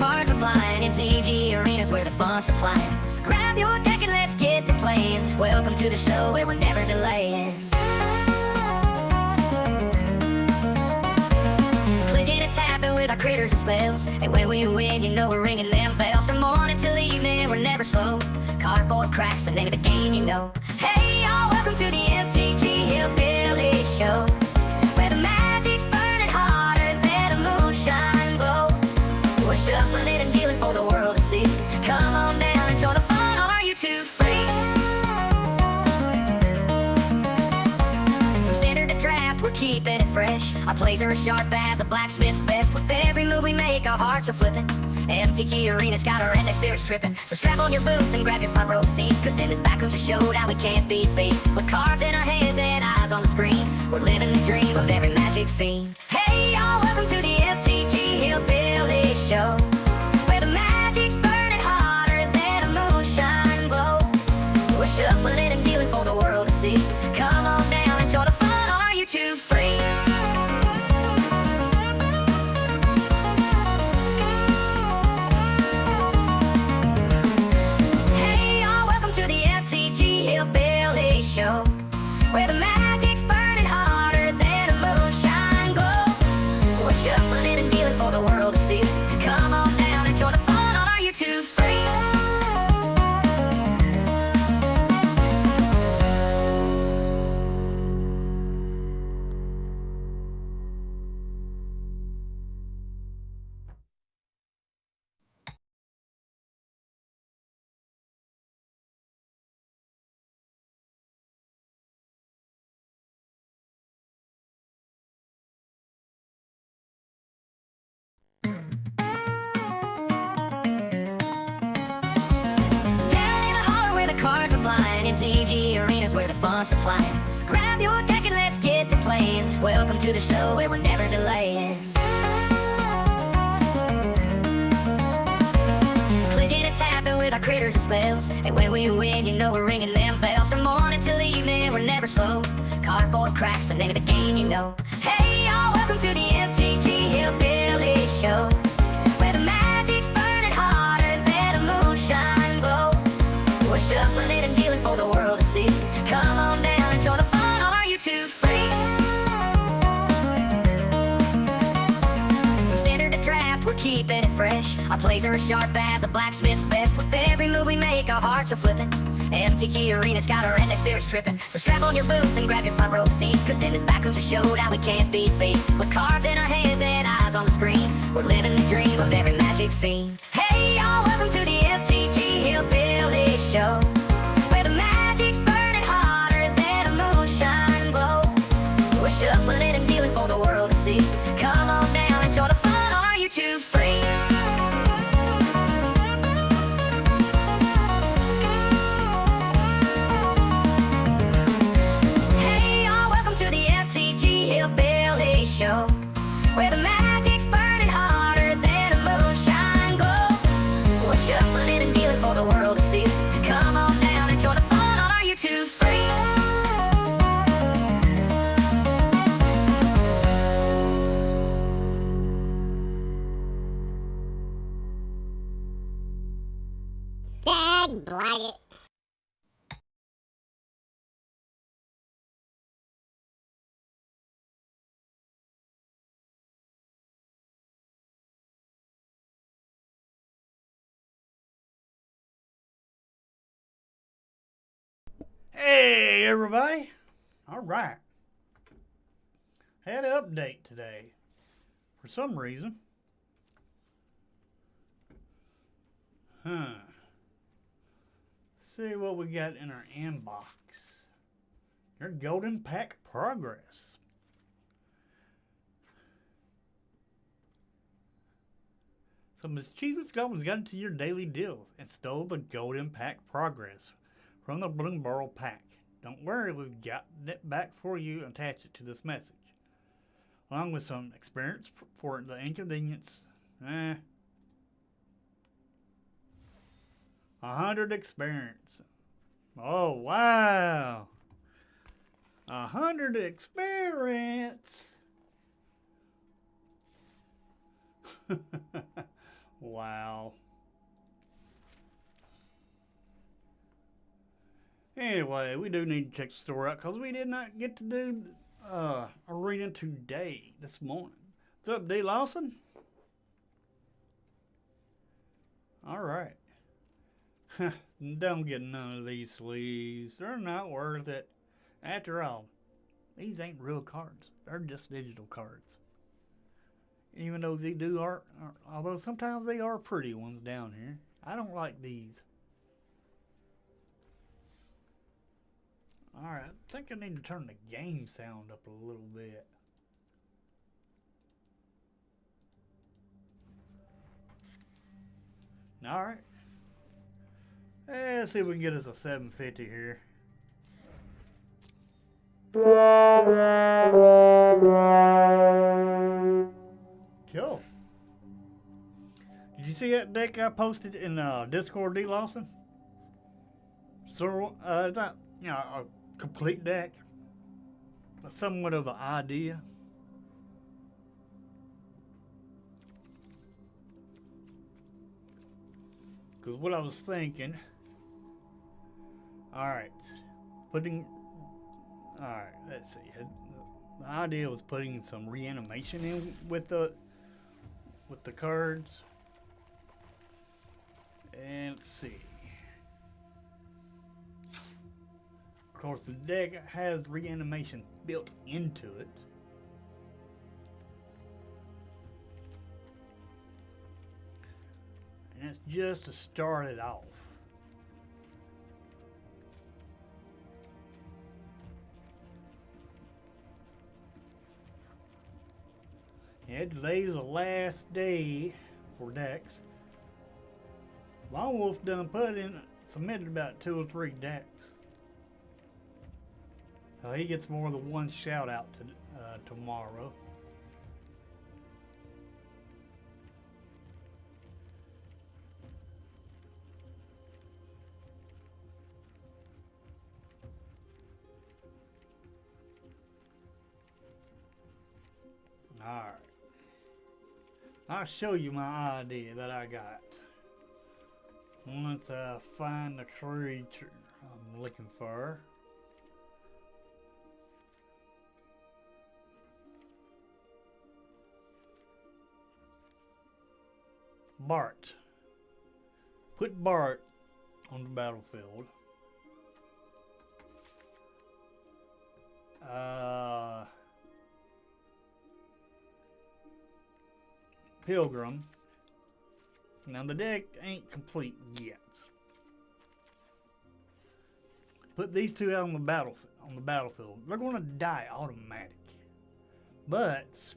cards are flying. MTG Arena's where the fun's supplying. Grab your deck and let's get to playing. Welcome to the show where we're never delaying. Clicking and tapping with our critters and spells. And when we win, you know we're ringing them bells. From morning till evening, we're never slow. Cardboard cracks, the name of the game, you know. Hey y'all, welcome to the MTG Hillbilly Show, where the magic's burning hotter than a moonshine glow. We're shuffling it and dealing for the world to see. Come on down and join the fun on our YouTube screen. From standard to draft, we're keeping it fresh. Our plays are as sharp as a blacksmith's vest. With every move we make, our hearts are flipping. MTG Arena's got our index spirits tripping. So strap on your boots and grab your front row seat, cause in this backcountry showdown we can't be beat. With cards in our hands and eyes on the screen, we're living the dream of every magic fiend. Hey y'all, welcome to the MTG Hillbilly Show, where the magic's burning hotter than a moonshine glow. We're shuffling it and dealing for the world to see. Come on down and join the fun on our YouTube screen. Show, where the magic's burning hotter than a moonshine glow. We're shuffling it and dealing for the world to see. Come on down and join the fun on our YouTube screen. MTG Arena's where the fun's supplying. Grab your deck and let's get to playing. Welcome to the show where we're never delaying. Clicking and tapping with our critters and spells. And when we win, you know we're ringing them bells. From morning till evening, we're never slow. Cardboard cracks, the name of the game, you know. Hey y'all, welcome to the MTG Hillbilly Show, where the magic's burning hotter than a moonshine glow. We're shuffling it and dealing for the world to see. Come on down and join the fun on our YouTube screen. From standard to draft, we're keeping it fresh. Our plays are as sharp as a blacksmith's vest. With every move we make, our hearts are flipping. MTG Arena's got our index spirits tripping. So strap on your boots and grab your front row seat, cause in this backcountry showdown we can't be beat. With cards in our hands and eyes on the screen, we're living the dream of every magic fiend. Hey y'all, welcome to the MTG Hillbilly Show, where the magic's burning hotter than a moonshine glow. We're shuffling it and dealing for the world to see. Come on down and join the fun on our YouTube screen. Hey y'all, welcome to the MTG Hillbilly Show, where the magic's burning hotter than a moonshine glow. We're shuffling it and dealing for the world to see. Come on down and join the fun on our YouTube screen. Dad, blight it. Hey everybody! Alright. Had an update today. For some reason. See what we got in our inbox. Your golden pack progress. So mischievous goblins got into your daily deals and stole the golden pack progress from the Bloomburrow pack. Don't worry, we've got it back for you and attach it to this message, along with some experience for the inconvenience. 100 experience. Oh wow, 100 experience. Wow. Anyway, we do need to check the store out because we did not get to do arena today, this morning. What's up, D. Lawson? Alright. Don't get none of these sleeves. They're not worth it. After all, these ain't real cards. They're just digital cards. Even though they do art, although sometimes they are pretty ones down here. I don't like these. Alright, I think I need to turn the game sound up a little bit. Alright. Let's see if we can get us a 750 here. Cool. Did you see that deck I posted in Discord, D. Lawson? So, it's not, you know, a complete deck, but somewhat of an idea. Because what I was thinking, alright, let's see. The idea was putting some reanimation in with the cards. And let's see. Of course, the deck has reanimation built into it. And it's just to start it off. Yeah, today's the last day for decks. Lone Wolf done submitted about 2 or 3 decks. He gets more than one shout out tomorrow. Alright. I'll show you my idea that I got. Once I find the creature I'm looking for. Bart. Put Bart on the battlefield. Pilgrim. Now the deck ain't complete yet. Put these two out on the battlefield. They're going to die automatic. But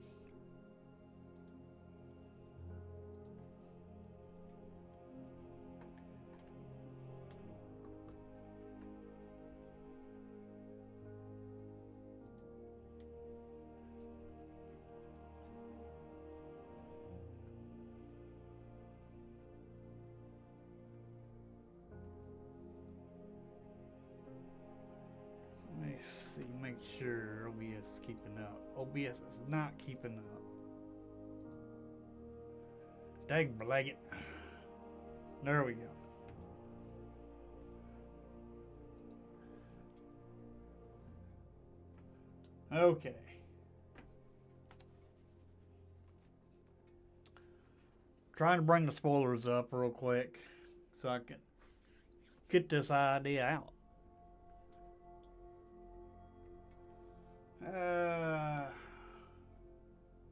let me see, make sure OBS is keeping up. OBS is not keeping up. Dag blaggit. There we go. Okay. Trying to bring the spoilers up real quick so I can get this idea out.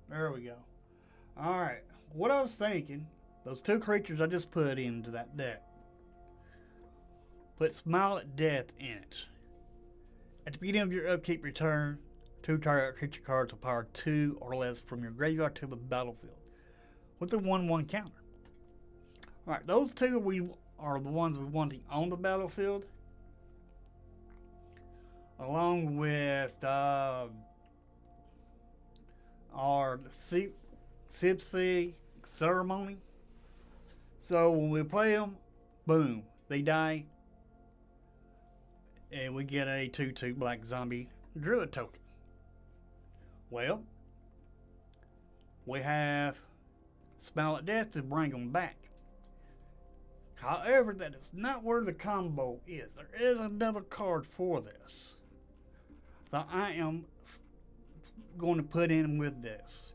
There we go. Alright. What I was thinking, those 2 creatures I just put into that deck. Put Smile at Death in it. At the beginning of your upkeep return, 2 target creature cards will power 2 or less from your graveyard to the battlefield with a 1/1 counter. Alright, those 2 are the ones we want on the battlefield. Along with our Sipsy Ceremony. So when we play them, boom, they die. And we get a 2/2 black zombie druid token. Well, we have Smile at Death to bring them back. However, that is not where the combo is. There is another card for this that I am going to put in with this.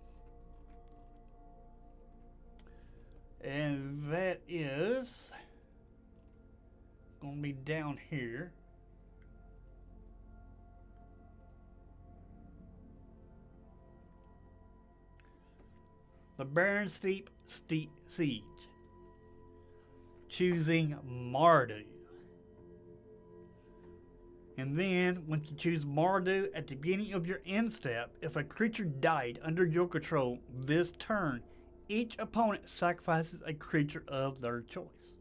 And that is going to be down here. The Barren Steep Siege. Choosing Mardu. And then, once you choose Mardu at the beginning of your end step, if a creature died under your control this turn, each opponent sacrifices a creature of their choice.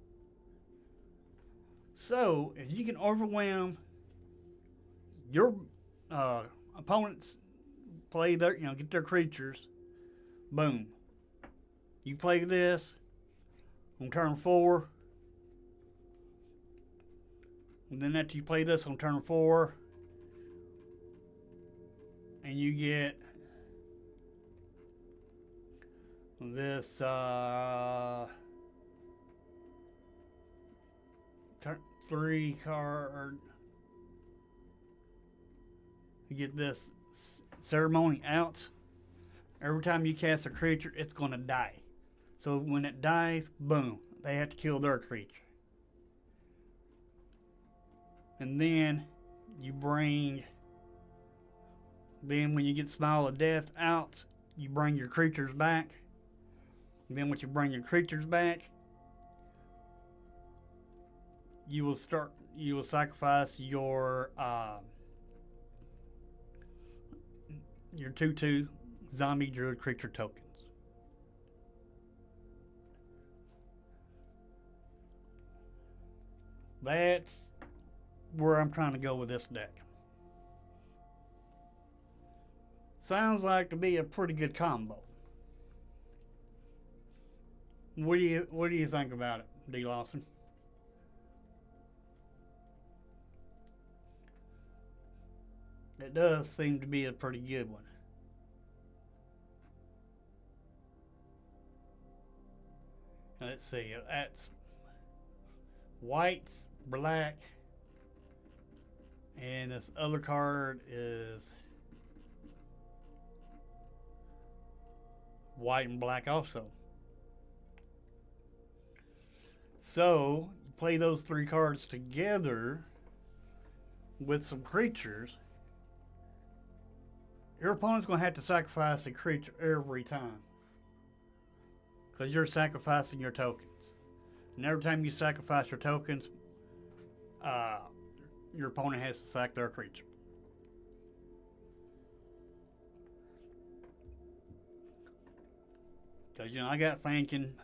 So, if you can overwhelm your opponents, play their, get their creatures, boom. You play this on turn 4. And then after you play this on turn 4, and you get this turn 3 card, you get this ceremony out. Every time you cast a creature, it's going to die. So when it dies, boom, they have to kill their creature. And then you bring, then when you get Smile of Death out, you bring your creatures back. And then once you bring your creatures back, you will sacrifice your 2/2 zombie druid creature tokens. That's where I'm trying to go with this deck. Sounds like to be a pretty good combo. What do you think about it, D. Lawson? It does seem to be a pretty good one. Let's see, that's whites, black, and this other card is white and black also. So, you play those 3 cards together with some creatures. Your opponent's going to have to sacrifice a creature every time, because you're sacrificing your tokens. And every time you sacrifice your tokens, your opponent has to sack their creature. Because, I got thinking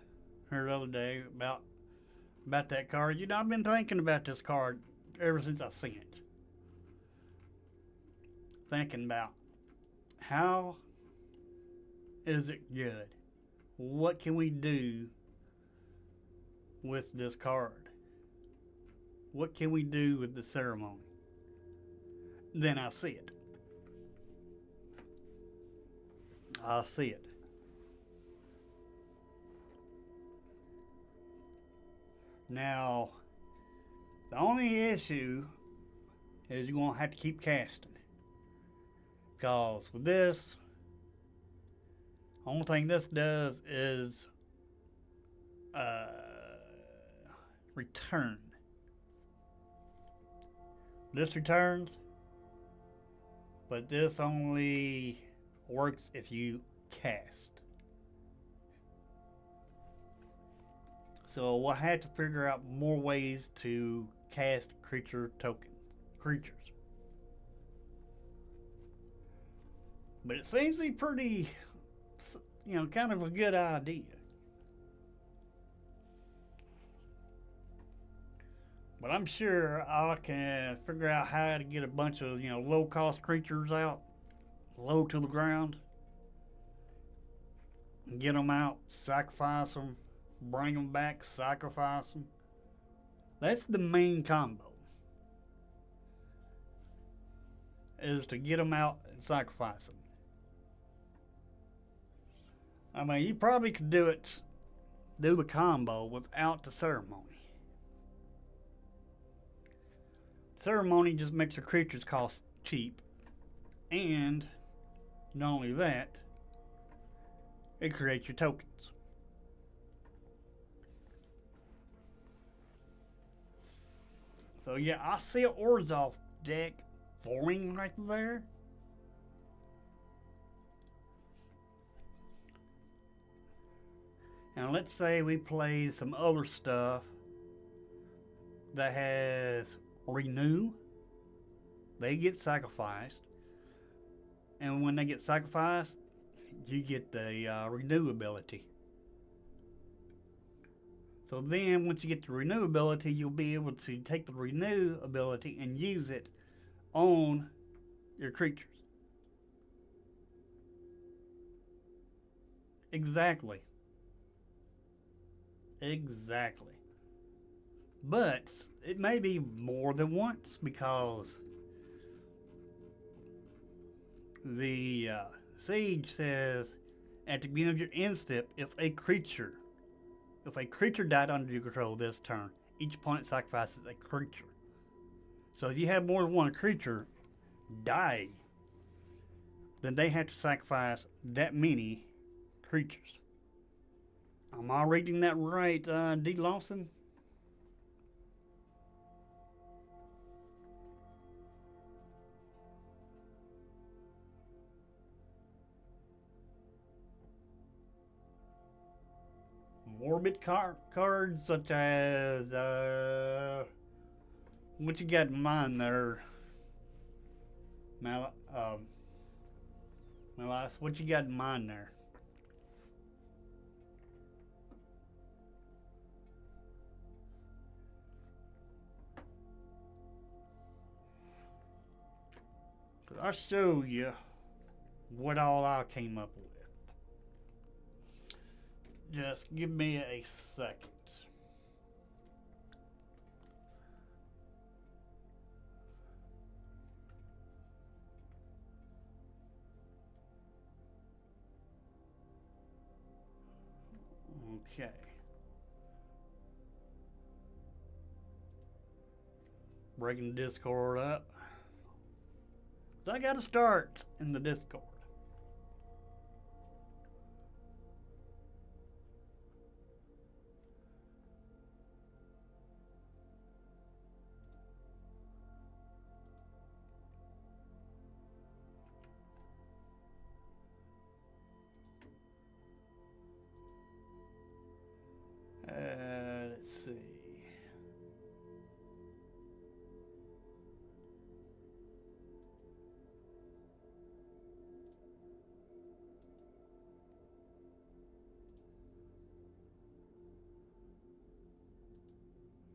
here the other day about that card. I've been thinking about this card ever since I seen it. Thinking about how is it good? What can we do with this card? What can we do with the ceremony? Then I see it. I see it. Now, the only issue is you're going to have to keep casting. Because with this, the only thing this does is return. This returns, but this only works if you cast. So we'll have to figure out more ways to cast creatures. But it seems to be pretty, kind of a good idea. But I'm sure I can figure out how to get a bunch of, low-cost creatures out, low to the ground, and get them out, sacrifice them, bring them back, sacrifice them. That's the main combo, is to get them out and sacrifice them. I mean, you probably could do the combo without the ceremony. Ceremony just makes your creatures cost cheap, and not only that, it creates your tokens. So yeah, I see an Orzhov deck forming right there. And let's say we play some other stuff that has renew. They get sacrificed. And when they get sacrificed, you get the renew ability. So then, once you get the renew ability, you'll be able to take the renew ability and use it on your creatures. Exactly. Exactly. But it may be more than once because the Siege says at the beginning of your end step, if a creature died under your control this turn, each opponent sacrifices a creature. So if you have more than one creature die, then they have to sacrifice that many creatures. Am I reading that right, D. Lawson? Morbid cards such as what you got in mind there, Malas? What you got in mind there? I'll show you what all I came up with. Just give me a second. Okay. Breaking the Discord up. So I gotta start in the Discord. Let's see.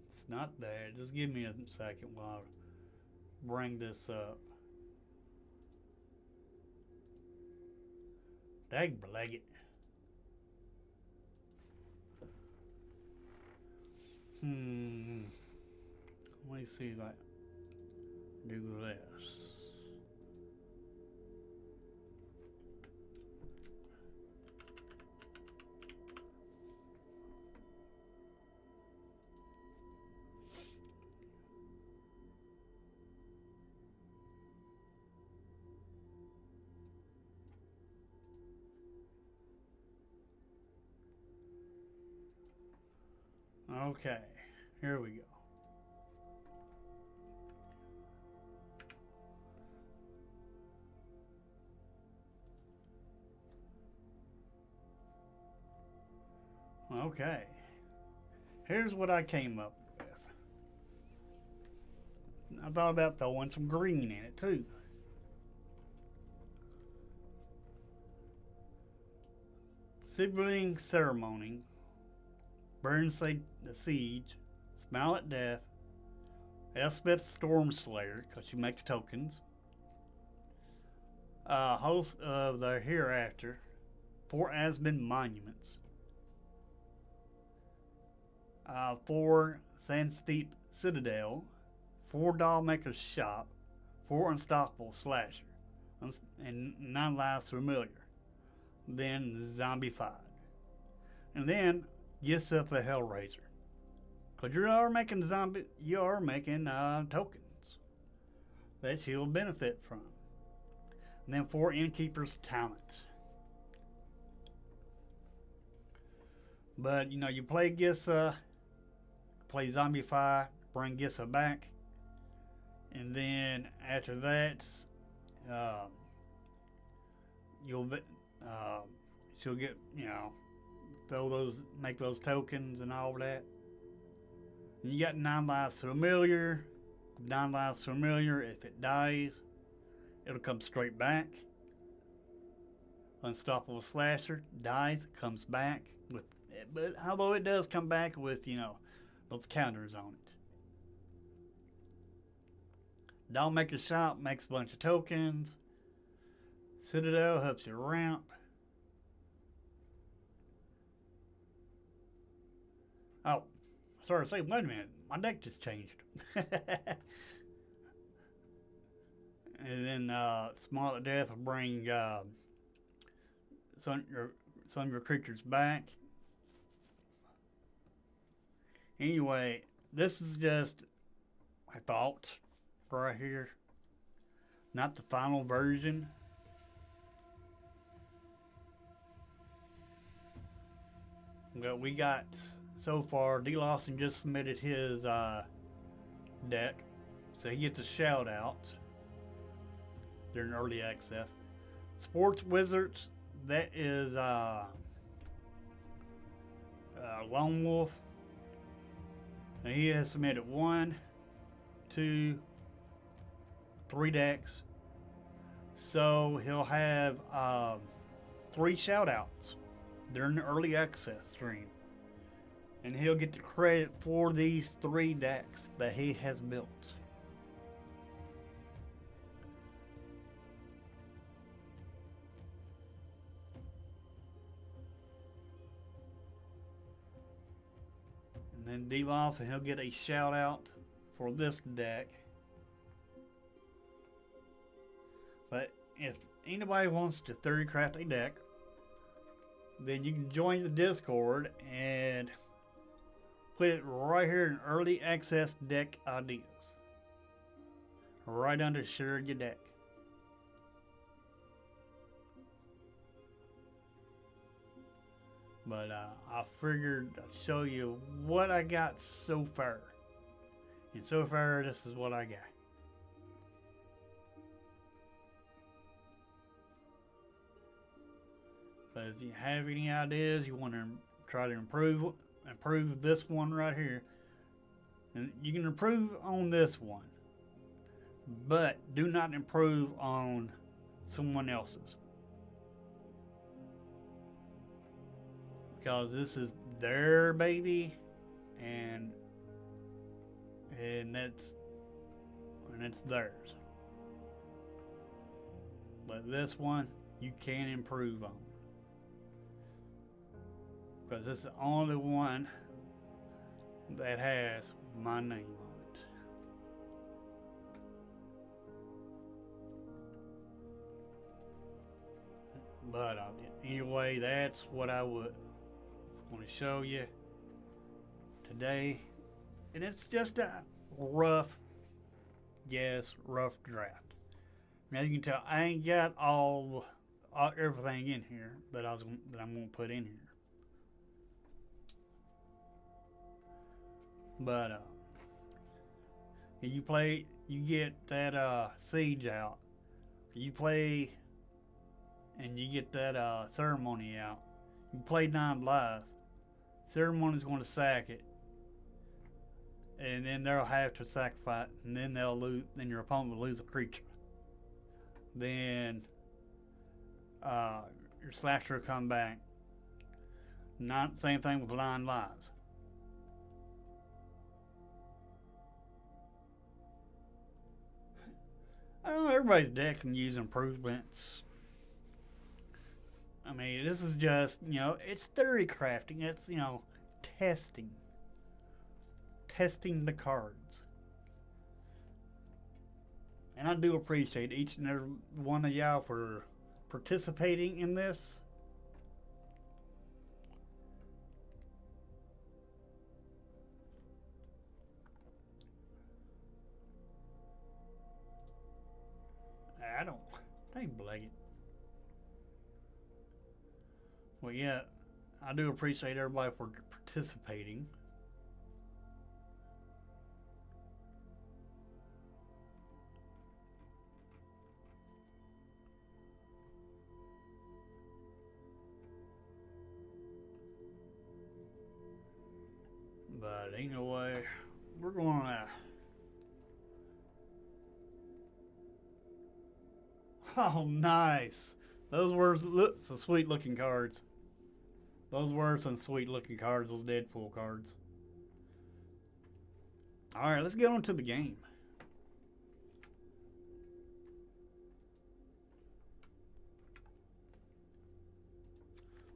It's not there. Just give me a second while I bring this up. Dag blag it. Let me see if I do this. Okay, here we go. Okay, here's what I came up with. I thought about throwing some green in it too. Sibling Ceremony, Burn the Siege, Smile at Death, Elspeth Stormslayer, because she makes tokens, Host of the Hereafter, 4 Asmund Monuments, 4 Sandsteep Citadel, 4 Dollmaker's Shop, 4 Unstoppable Slasher, and 9 Lives Familiar. then zombified. And then gets up a Hellraiser. Because you are making tokens that you'll benefit from. And then 4 Innkeeper's talents. But you play Gissa, play Zombify, bring Gissa back, and then after that, she'll get make those tokens and all that. And you got 9 Lives Familiar. 9 Lives Familiar, if it dies, it'll come straight back. Unstoppable Slasher dies, comes back with it, but although it does come back with those counters on it. Dollmaker Shop makes a bunch of tokens. Citadel helps you ramp. Oh, sorry to say, wait a minute, my deck just changed. And then Smile at Death will bring some of your creatures back. Anyway, this is just my thought right here, not the final version. But we got so far, D. Lawson just submitted his deck, so he gets a shout out during early access. Sports Wizards, that is Lone Wolf, and he has submitted 1, 2, 3 decks, so he'll have 3 shout outs during the early access stream, and he'll get the credit for these 3 decks that he has built. And then D. Lawson, he'll get a shout out for this deck. But if anybody wants to theory craft a deck, then you can join the Discord and put it right here in early access deck ideas. Right under share your deck. But I figured I'd show you what I got so far. And so far, this is what I got. So if you have any ideas, you want to try to improve this one right here, and you can improve on this one, but do not improve on someone else's, because this is their baby, and it's theirs. But this one you can improve on, because it's the only one that has my name on it. But anyway, that's what I was going to show you today, and it's just a rough draft. Now you can tell I ain't got all everything in here that I'm going to put in here. But you get that siege out. You play and you get that ceremony out. You play 9 lives. Ceremony's going to sack it, and then they'll have to sacrifice, and then they'll lose. Then your opponent will lose a creature. Then your slasher will come back. Same thing with 9 lives. I don't know, everybody's deck can use improvements. I mean, this is just, it's theory crafting. It's, testing the cards. And I do appreciate each and every one of y'all for participating in this. I don't. Dang, Blaggett. Well, yeah, I do appreciate everybody for participating. But ain't no way. We're going to. Oh, nice. Those were some sweet looking cards. Those were some sweet looking cards, those Deadpool cards. Alright, let's get on to the game.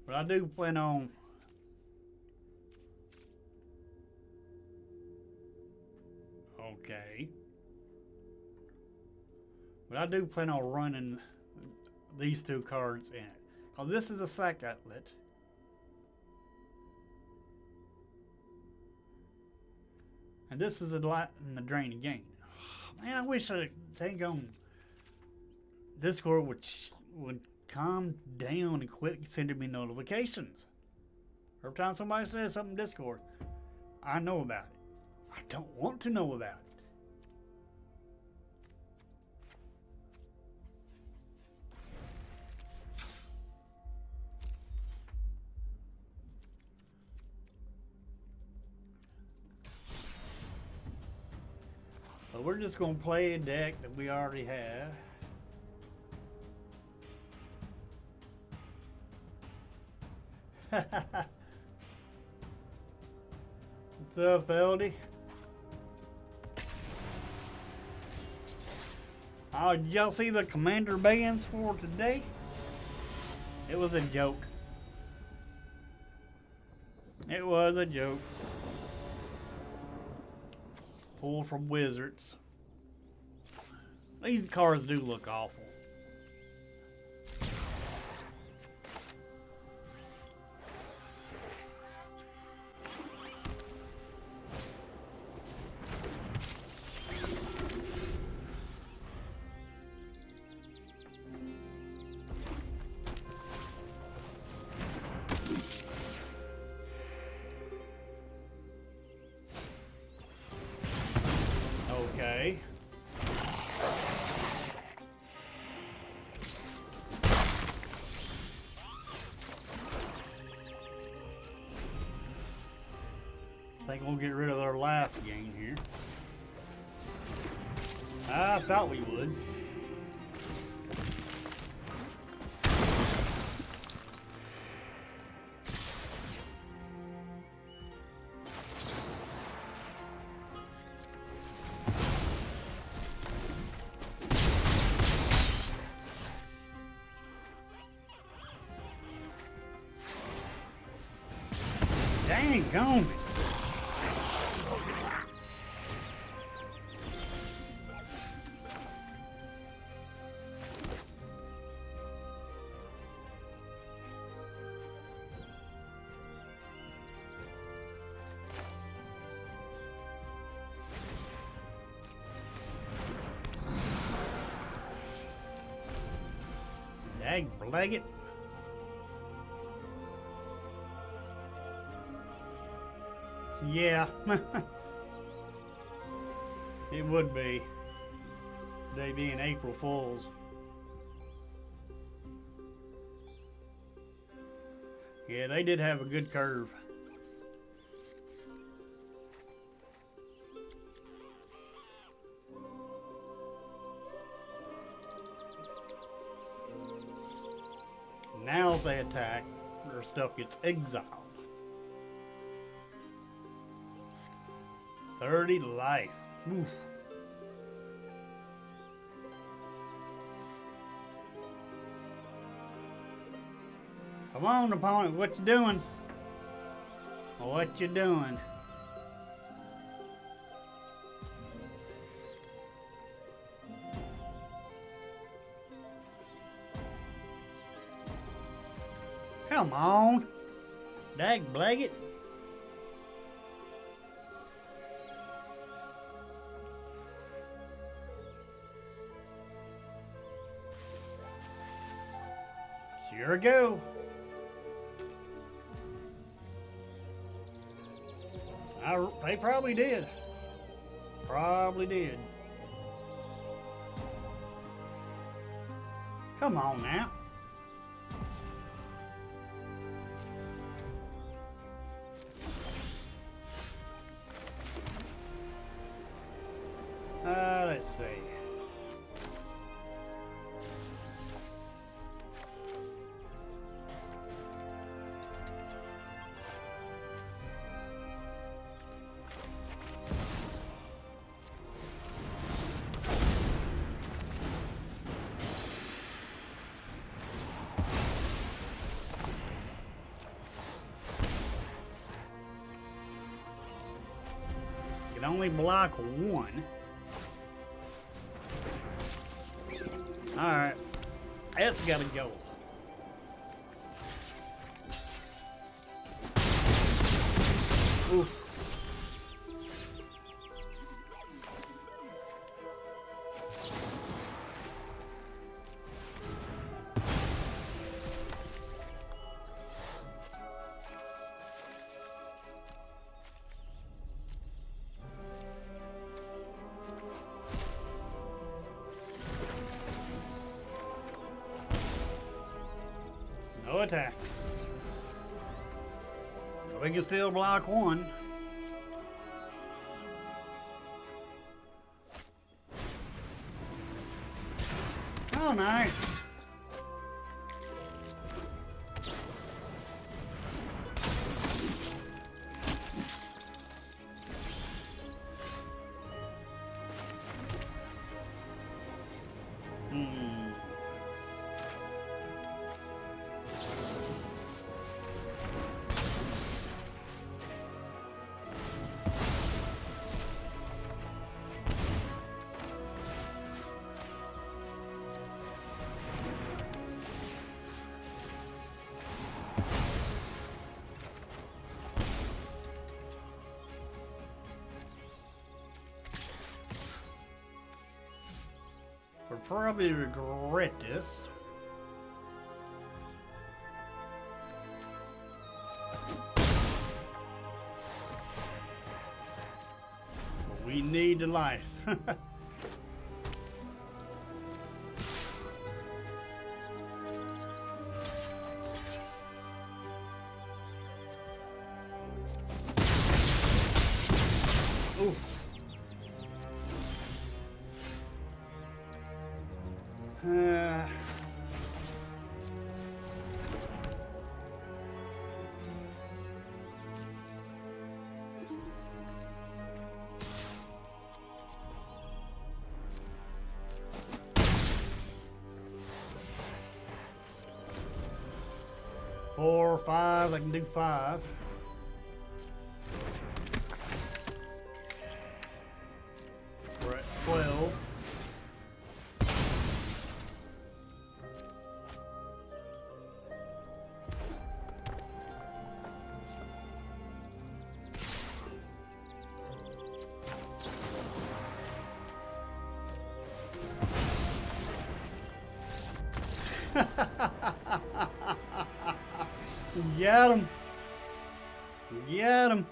But I do plan on. Okay. But I do plan on running these two cards in it. Because this is a sack outlet. And this is a light in the drain again. Man, I wish I think on Discord would calm down and quit sending me notifications. Every time somebody says something in Discord, I know about it. I don't want to know about it. So we're just going to play a deck that we already have. What's up, Feldy? Oh, did y'all see the commander bands for today? It was a joke. It was a joke. Pulled from Wizards. These cards do look awful. Okay. I think we'll get rid of their life gain here. I thought we would. Dang, gone. Dang, Blaggett. Yeah. It would be. They being April Fools. Yeah, they did have a good curve. Now if they attack, their stuff gets exiled. 30 life. Oof. Come on, opponent, what you doing? What you doing? Come on. Dag Blaggett. Here we go. They probably did. Probably did. Come on now. Let's see. Can only block one. Alright. That's gotta go. Oof. No attacks. We can still block one. Oh, nice. We'll probably regret this. But we need the life. Oof. 4 or 5, I can do 5. We're at 12. Got him. Got him.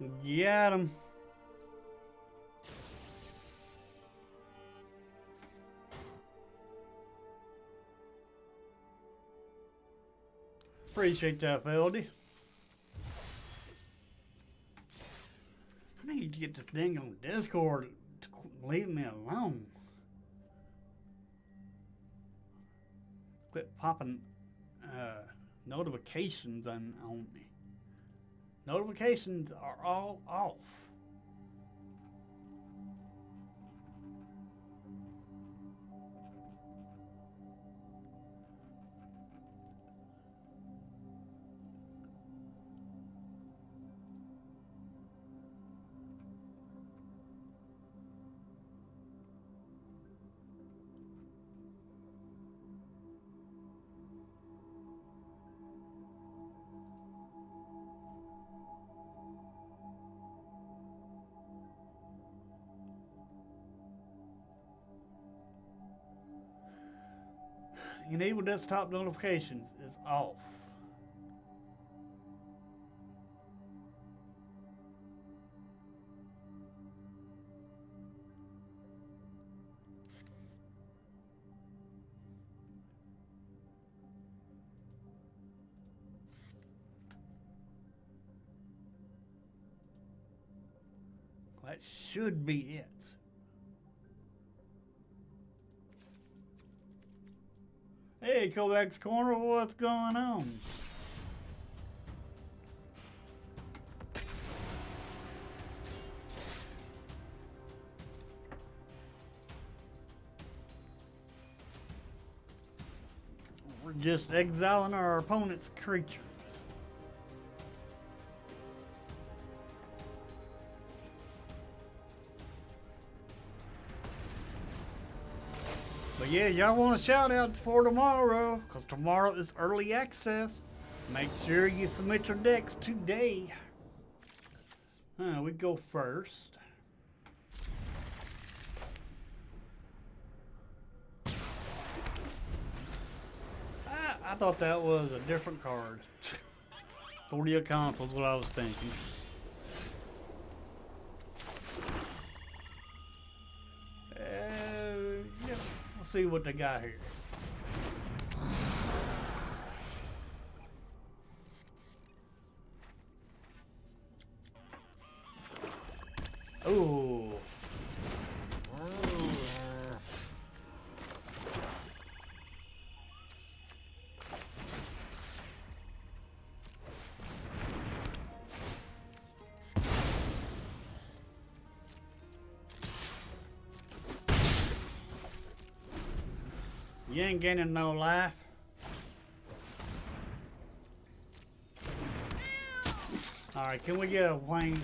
Got him. Appreciate that, Feldy. I need to get this thing on Discord to leave me alone. Quit popping notifications on me. Notifications are all off. Enable desktop notifications is off. That should be it. Hey, Kovacs Corner, what's going on? We're just exiling our opponent's creatures. But yeah, y'all want a shout out for tomorrow, because tomorrow is early access. Make sure you submit your decks today. We go first. I thought that was a different card. 40 of Consoles, what I was thinking. Yeah, let's see what they got here. Ooh. You ain't gaining no life. Alright, can we get a wings?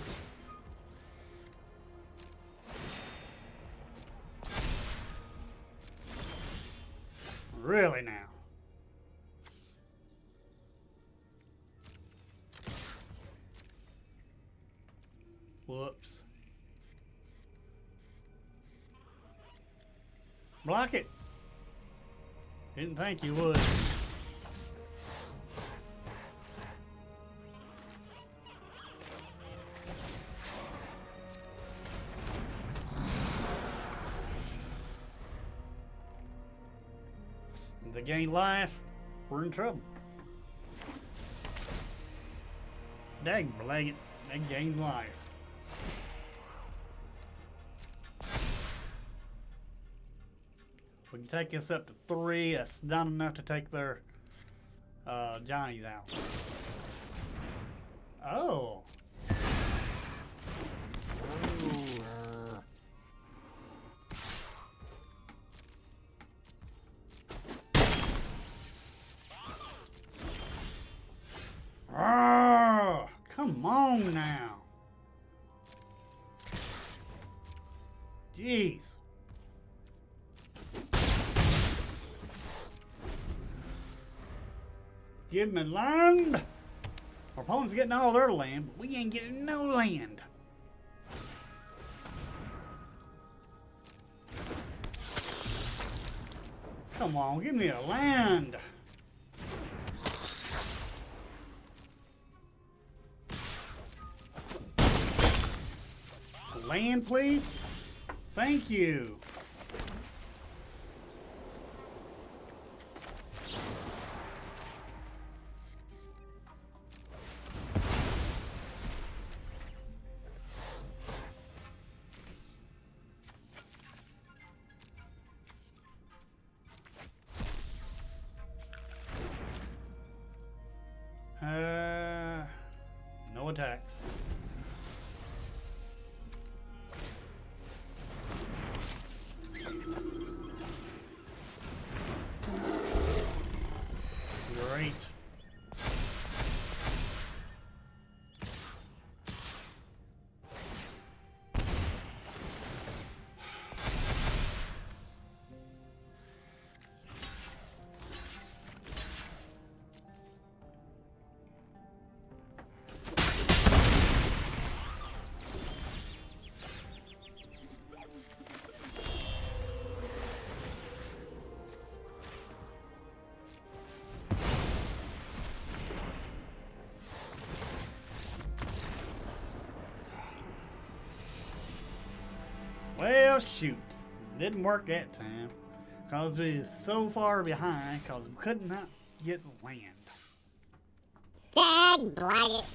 Really now? Whoops. Block it. Didn't think you would. If they gain life, we're in trouble. Dang, blag it. They gained life. We can take this up to 3. That's not enough to take their Johnny's out. Oh. Oh, come on now. Jeez. Give me land. Our opponent's getting all their land, but we ain't getting no land. Come on, give me a land. Land, please. Thank you. No attacks. Great. Well, shoot. Didn't work that time. Because we was so far behind because we could not get land. Dad, blag it.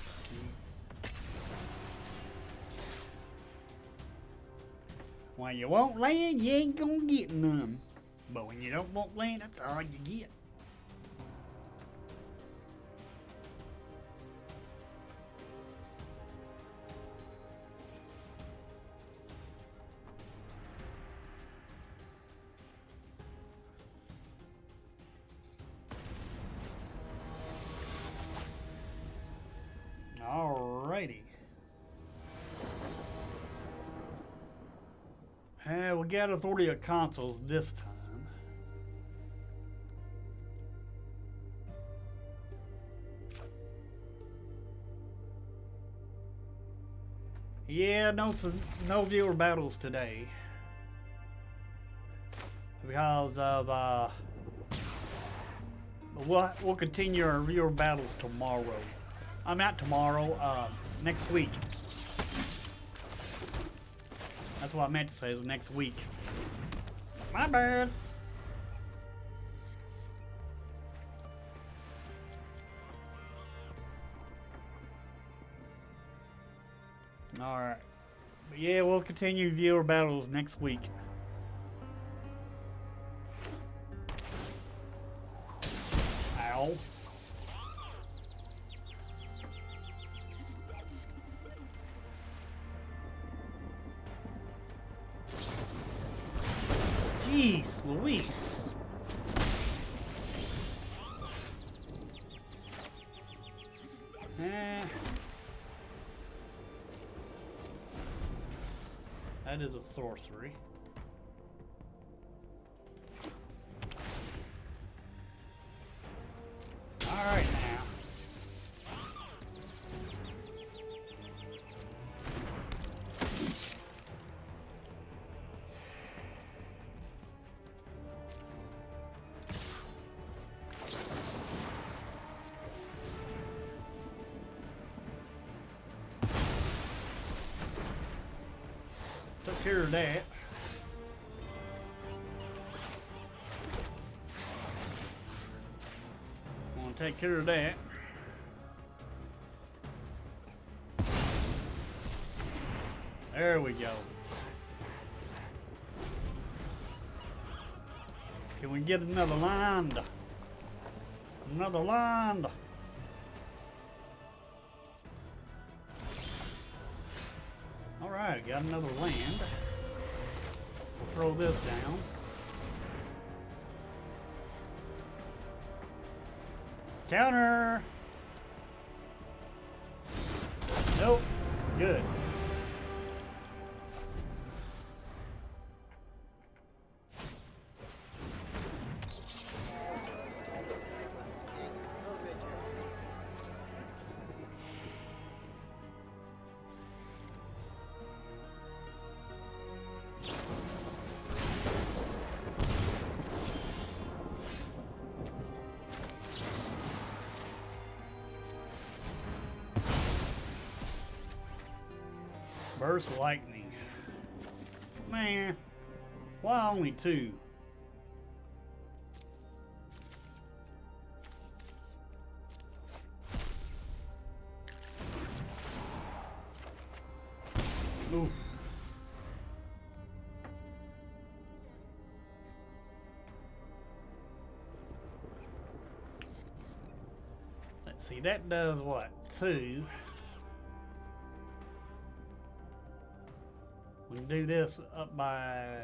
When you want land, you ain't gonna get none. But when you don't want land, that's all you get. Alrighty. We got authority of consoles this time. Yeah, no viewer battles today. Because of, we'll continue our viewer battles tomorrow. I'm not tomorrow, next week. That's what I meant to say, is next week. My bad. Alright. But yeah, we'll continue viewer battles next week. Ow. Jeez Louise. That is a sorcery. Alright now. Took care of that. Want to take care of that. There we go. Can we get another land? Another land. Alright, got another land. We'll throw this down. Counter! Nope. Good. Burst lightning. Man, why only two? Oof. Let's see, that does what? Two. We can do this up by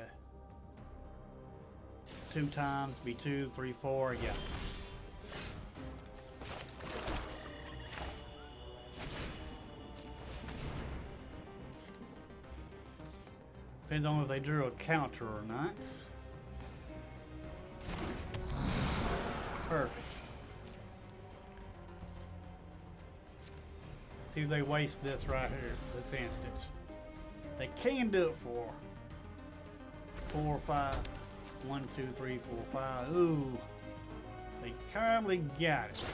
2 times, be 2, 3, 4, yeah. Depends on if they drew a counter or not. Perfect. See if they waste this right here, this instance. They can do it for 4, 5. 1, 2, 3, 4, 5. Ooh. They probably got it.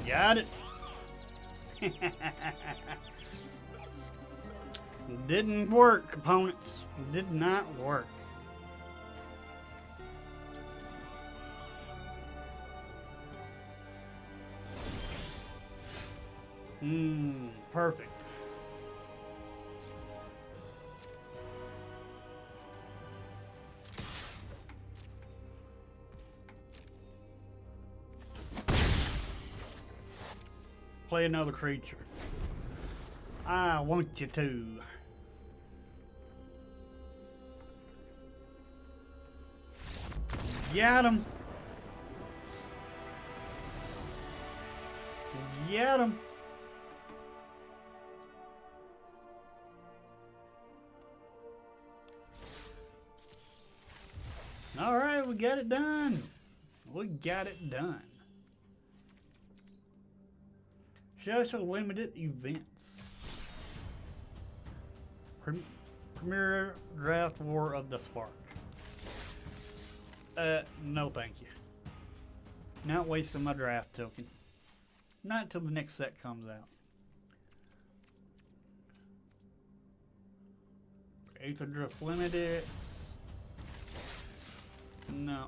Got it. Didn't work, opponents. Did not work. Perfect. Play another creature. I want you to. Got him. Got him. All right, we got it done. We got it done. Special limited events. Premier Draft War of the Spark. No thank you. Not wasting my draft token. Not until the next set comes out. Aether Drift Limited. No.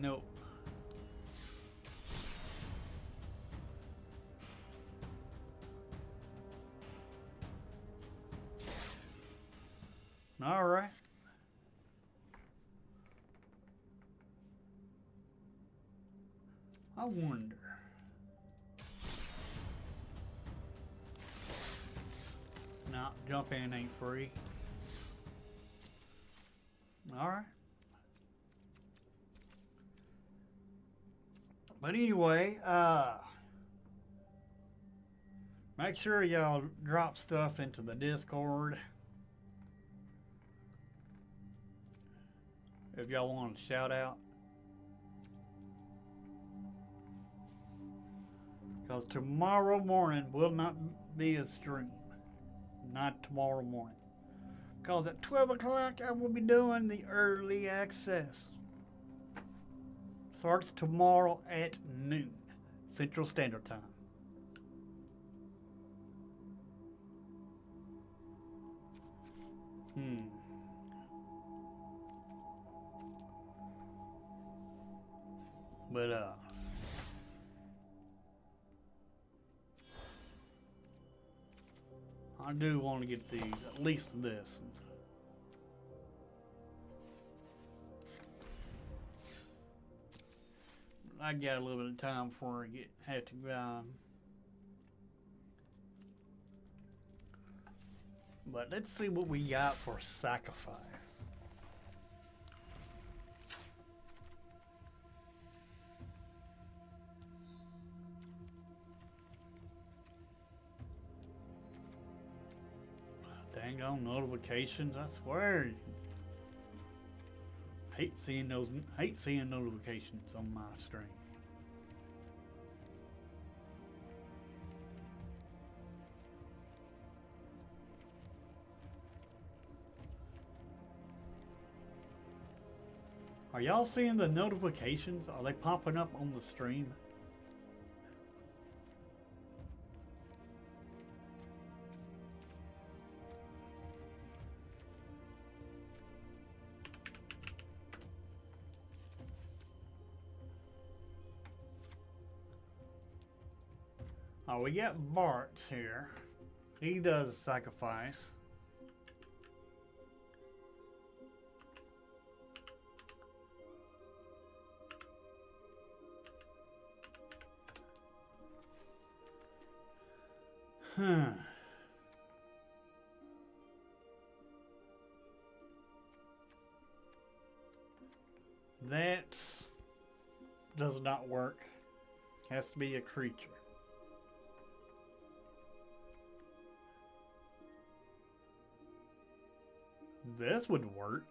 Nope. All right. I wonder. No, jump in ain't free. All right. But anyway, make sure y'all drop stuff into the Discord. If y'all want to shout out. Because tomorrow morning will not be a stream. Not tomorrow morning. Because at 12 o'clock I will be doing the early access. Starts tomorrow at noon, Central Standard Time. But I do want to get these, at least this. I got a little bit of time before I have to but let's see what we got for sacrifice. Dang on notifications, I swear. Hate seeing notifications on my stream. Are y'all seeing the notifications? Are they popping up on the stream? Oh, we got Bart here. He does a sacrifice. That does not work. Has to be a creature. This would work.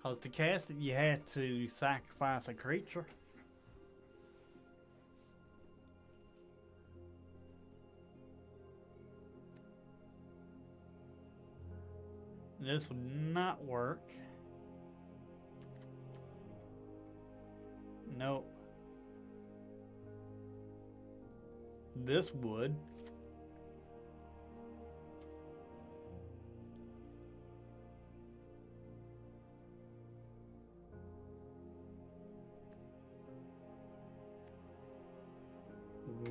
Because to cast it, you had to sacrifice a creature. This would not work. Nope. This would.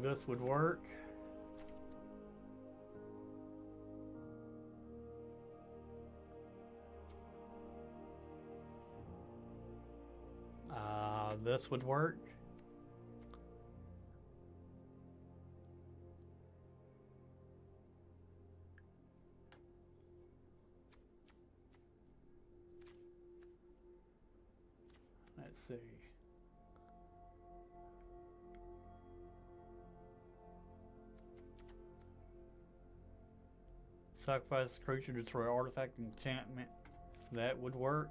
This would work. This would work. Let's see. Sacrifice creature, destroy artifact enchantment. That would work.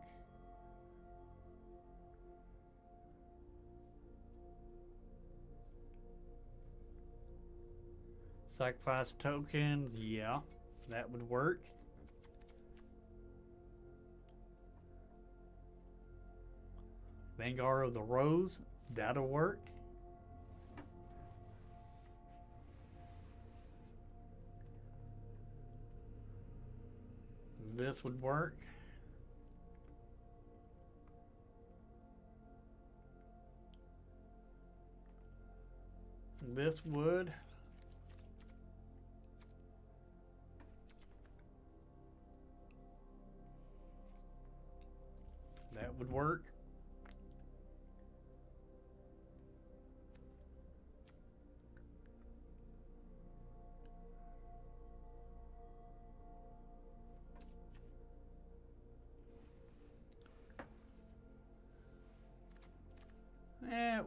Sacrifice tokens, yeah, that would work. Vanguard of the Rose, that'll work. This would work. This would. That would work. That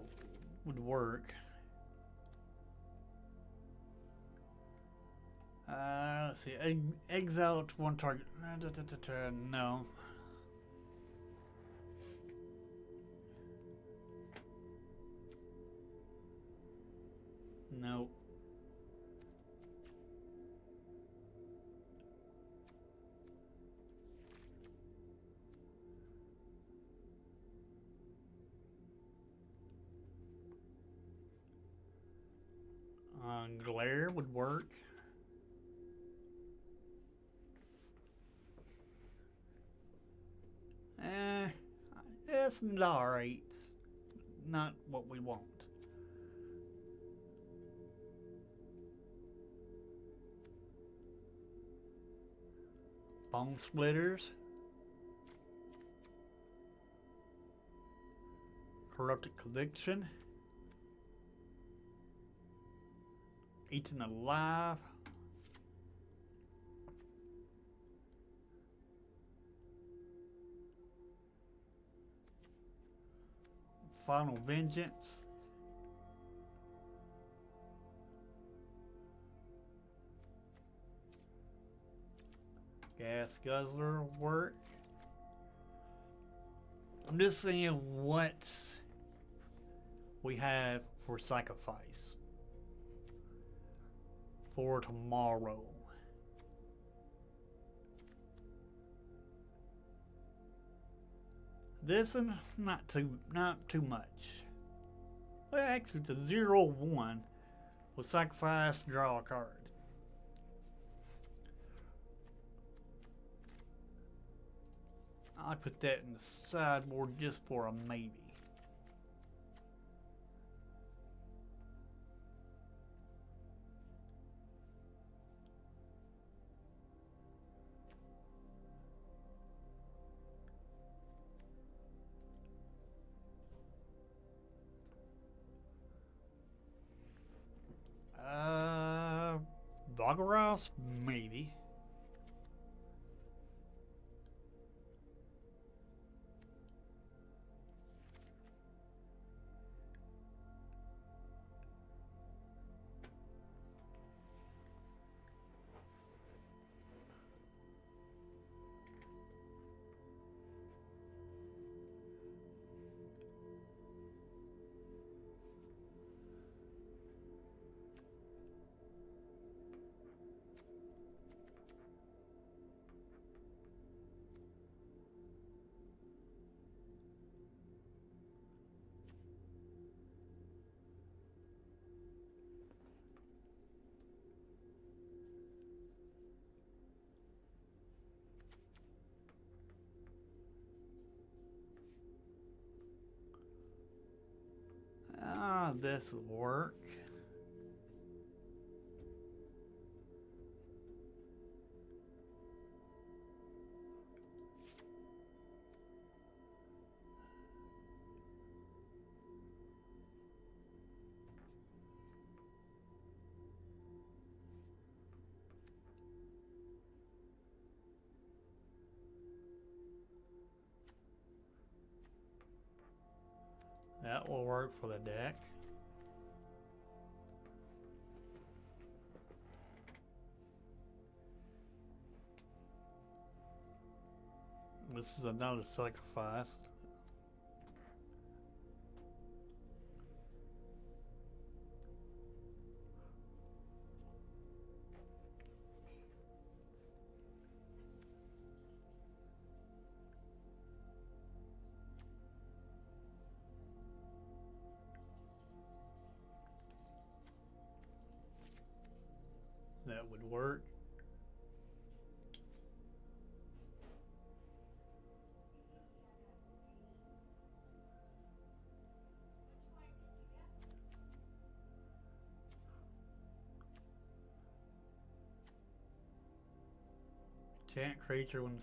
would work. Let's see. Exile to one target. No. Nope. Glare would work. It's alright. Not what we want. Bone Splitters. Corrupted Conviction. Eaten Alive. Final Vengeance. Gas Guzzler work. I'm just saying what we have for sacrifice for tomorrow. This and not too much. Well, actually, it's a 0/1 with sacrifice, draw a card. I put that in the sideboard just for a maybe. Boggeross, maybe. of this will work. That will work for the deck. This is another sacrifice. That would work. Chant creature when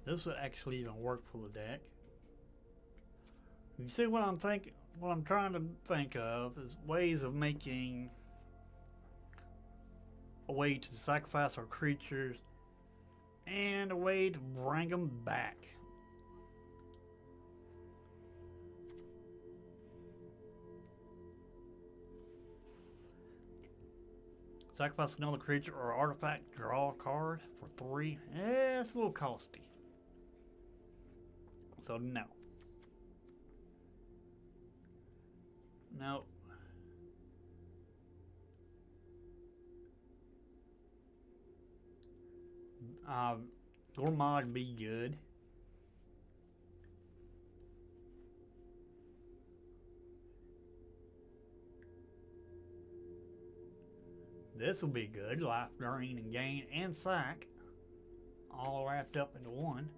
this would actually even work for the deck. You see what I'm thinking? What I'm trying to think of is ways of making a way to sacrifice our creatures and a way to bring them back. Sacrifice another creature or artifact, draw a card for 3. Eh, it's a little costly. So no. No. Gormod be good. This will be good. Life drain and gain and sack, all wrapped up into one.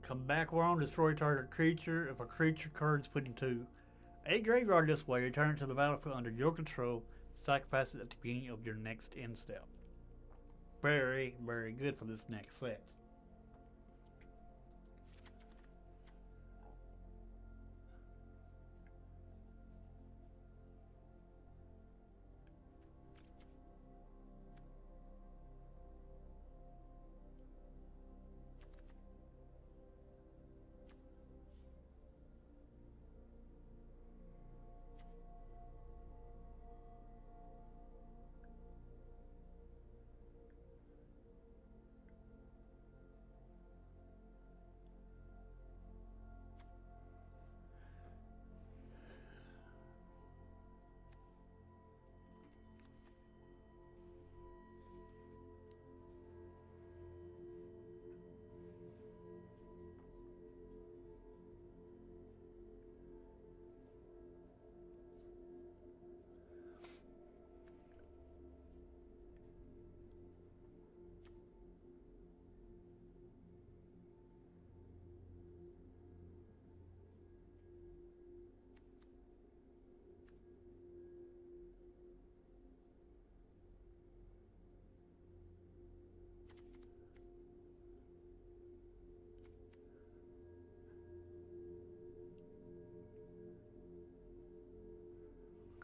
Come back around, destroy target creature. If a creature card is put into a graveyard this way, return it to the battlefield under your control. Sacrifice it at the beginning of your next end step. Very, very good for this next set.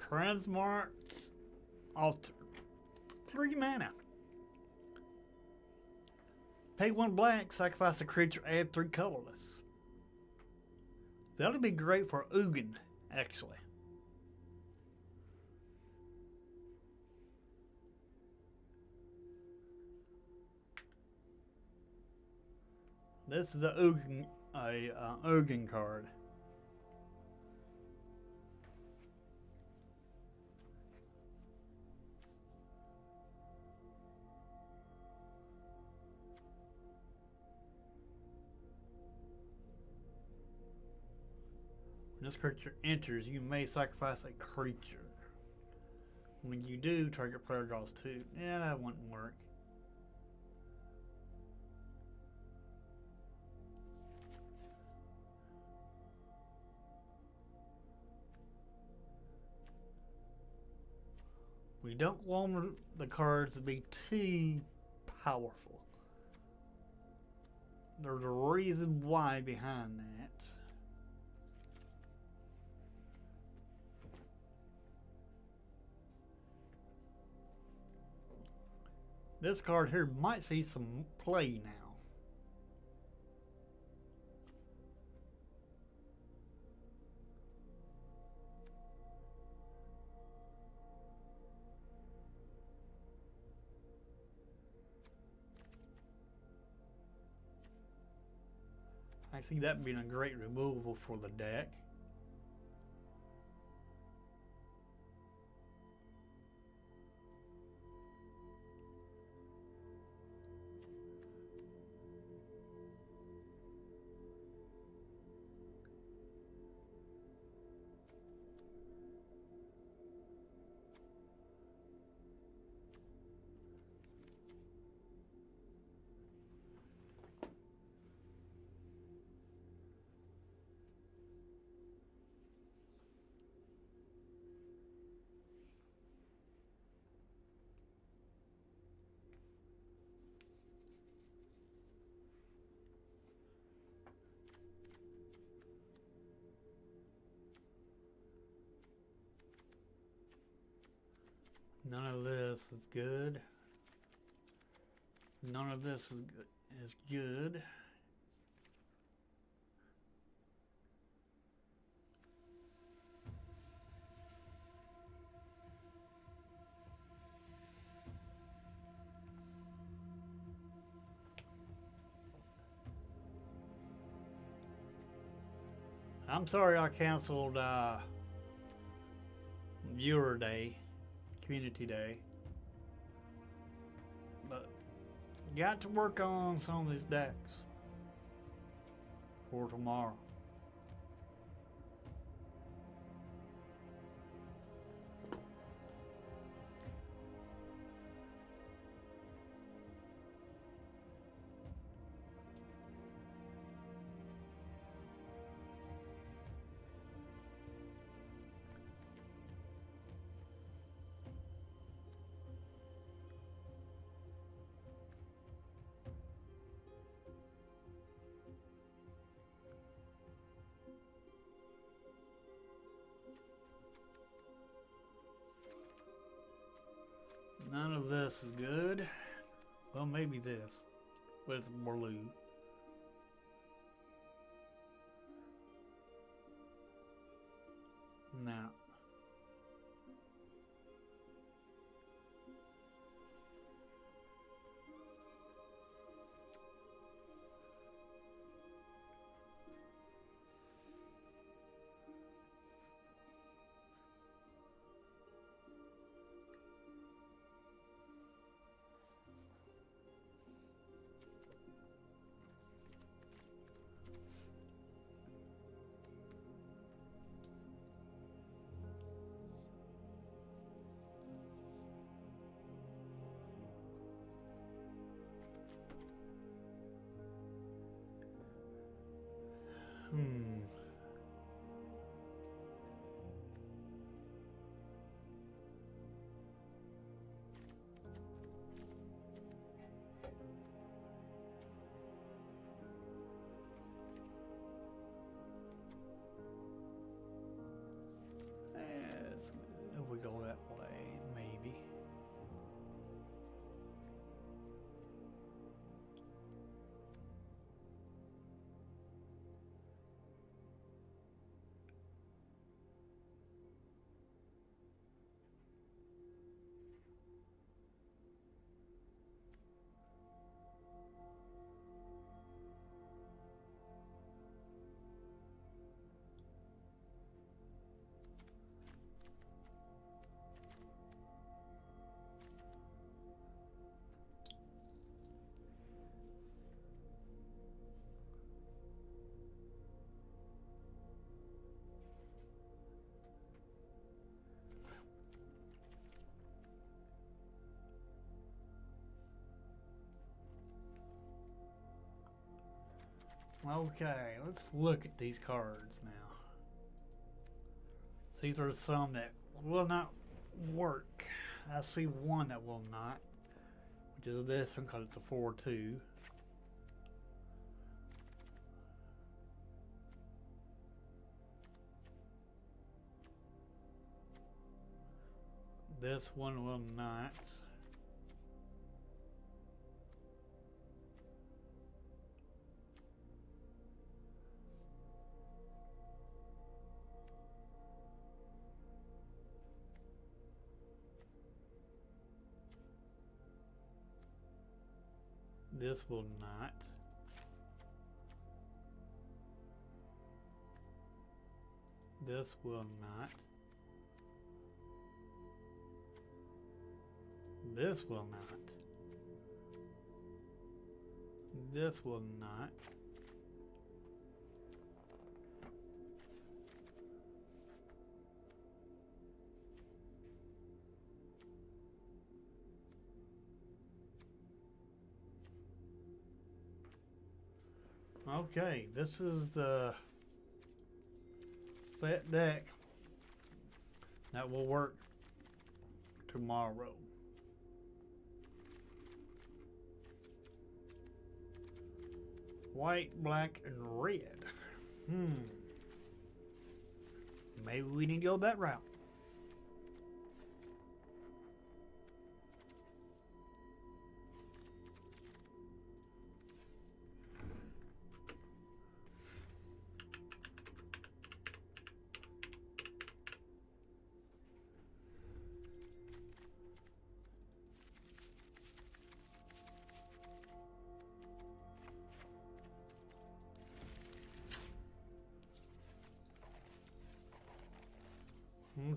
Transmart's Altar. 3 mana. Pay 1 black, sacrifice a creature, add 3 colorless. That'll be great for Ugin, actually. This is a Ugin card. When this creature enters, you may sacrifice a creature. When you do, target player draws 2. Yeah, that wouldn't work. We don't want the cards to be too powerful. There's a reason why behind that. This card here might see some play now. I see that being a great removal for the deck. None of this is good. None of this is good. I'm sorry I canceled Viewer Day, Community Day, but got to work on some of these decks for tomorrow. None of this is good. Well, maybe this, but it's blue. Now, Okay, let's look at these cards now. See, there's some that will not work. I see one that will not, which is this one because it's a 4-2. This one will not. This will not. This will not. This will not. This will not. Okay, this is the set deck that will work tomorrow. White, black, and red. Maybe we need to go that route.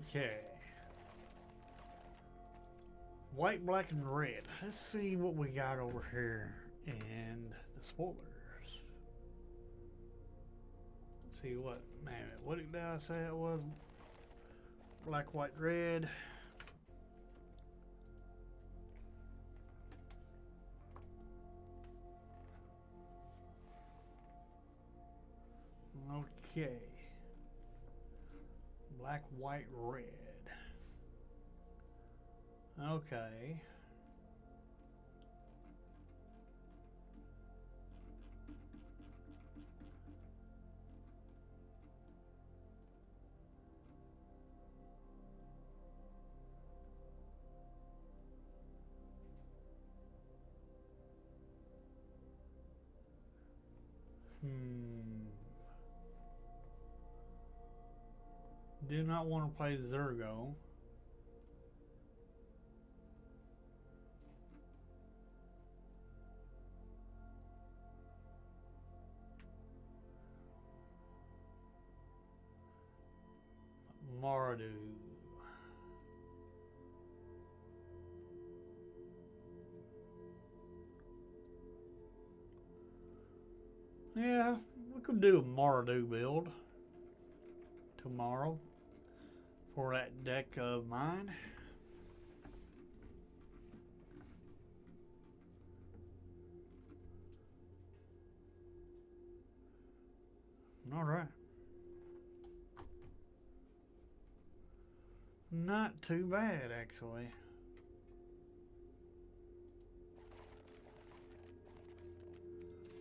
Okay. White, black, and red. Let's see what we got over here in the spoilers. Let's see what, man, what did I say it was? Black, white, red. Okay. Black, white, red. Okay. Do not want to play Zergo. Mardu. Yeah, we could do a Mardu build tomorrow for that deck of mine. All right. Not too bad, actually.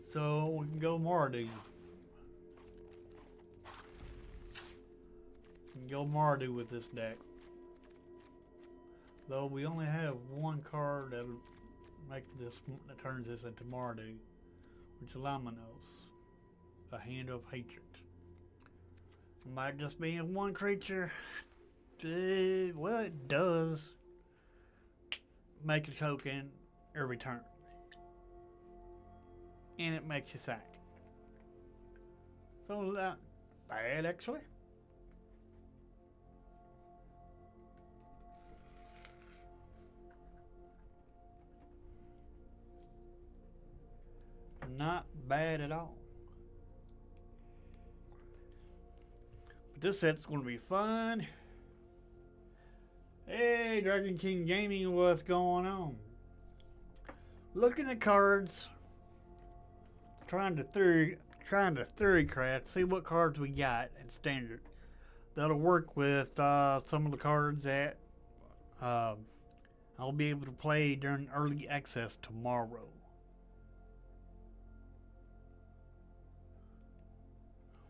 So we can go Mardu. Go Mardu with this deck. Though we only have one card that'll make this, that turns this into Mardu, which is Laminos, a Hand of Hatred. Might just be in one creature. Well, it does make a token every turn, and it makes you sack. So not bad, actually. Not bad at all. But this set's going to be fun. Hey, Dragon King Gaming, what's going on? Looking at cards, trying to trying to theory craft, see what cards we got in standard that'll work with some of the cards that I'll be able to play during early access tomorrow.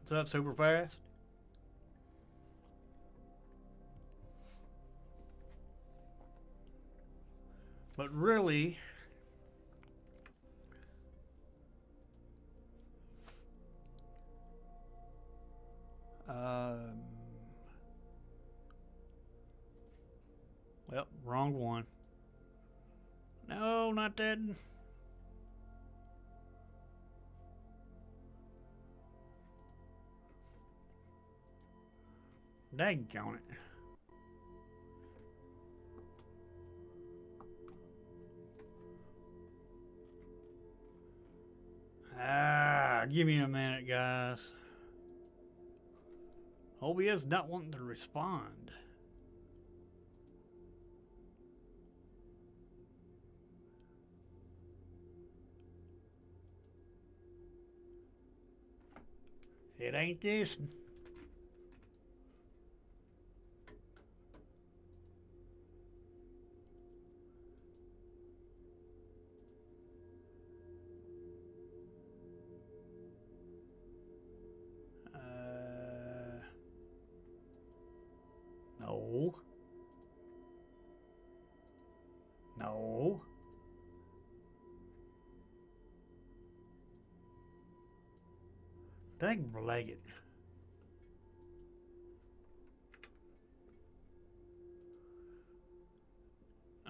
What's up, super fast? But really, well, wrong one. No, not that. Daggone it. Give me a minute, guys. OBS not wanting to respond. It ain't this. No. No. Dang it.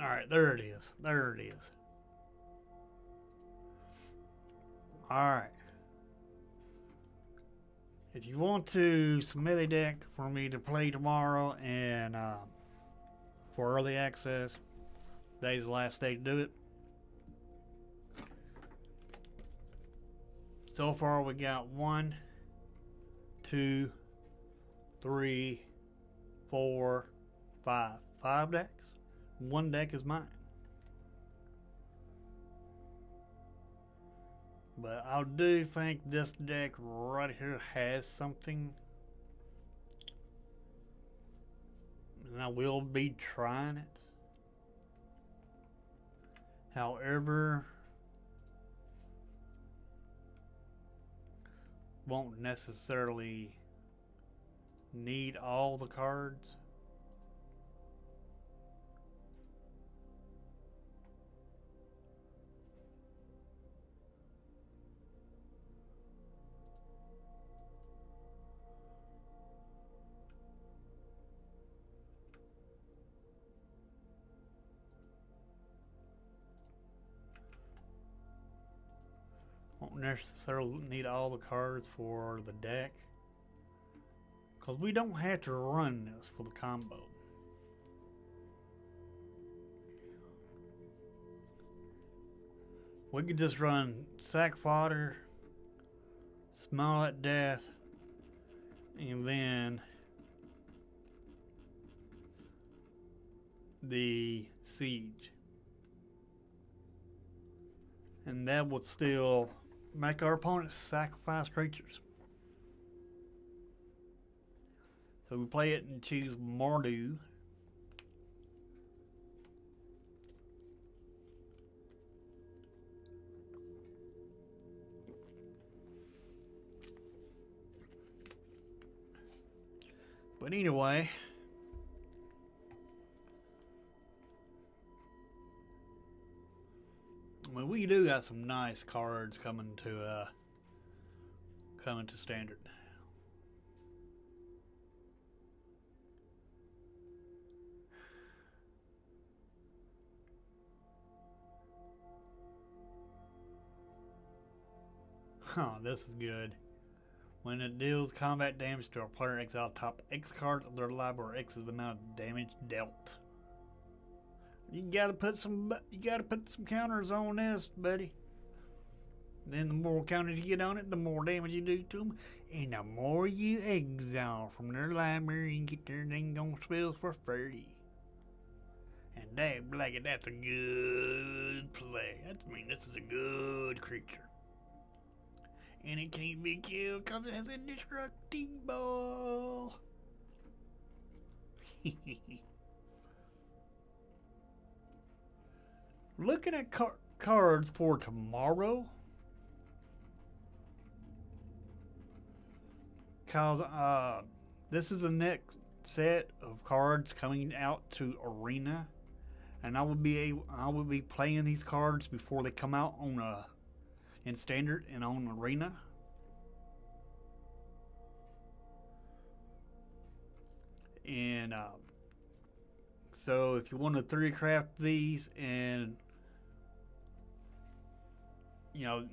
Alright, there it is. There it is. Alright. If you want to submit a deck for me to play tomorrow and for early access, today's the last day to do it. So far we got 1, 2, 3, 4, 5. 5 decks. One deck is mine. But I do think this deck right here has something. And I will be trying it. However, won't necessarily need all the cards. Won't necessarily need all the cards for the deck, because we don't have to run this for the combo. We could just run Sack Fodder, Smile at Death, and then the Siege. And that would still make our opponents sacrifice creatures. So we play it and choose Mardu. But anyway, I mean, we do got some nice cards coming to standard. Huh, this is good. When it deals combat damage to a player, exile top X cards of their library, X is the amount of damage dealt. You gotta put some counters on this, buddy. Then the more counters you get on it, the more damage you do to them, and the more you exile from their library and get their dang on spells for free. And dang blanked, that's a good play. I mean, this is a good creature. And it can't be killed because it has indestructible. Looking at cards for tomorrow. Cause this is the next set of cards coming out to Arena, and I will be playing these cards before they come out on in Standard and on Arena. And so if you want to 3D craft these, and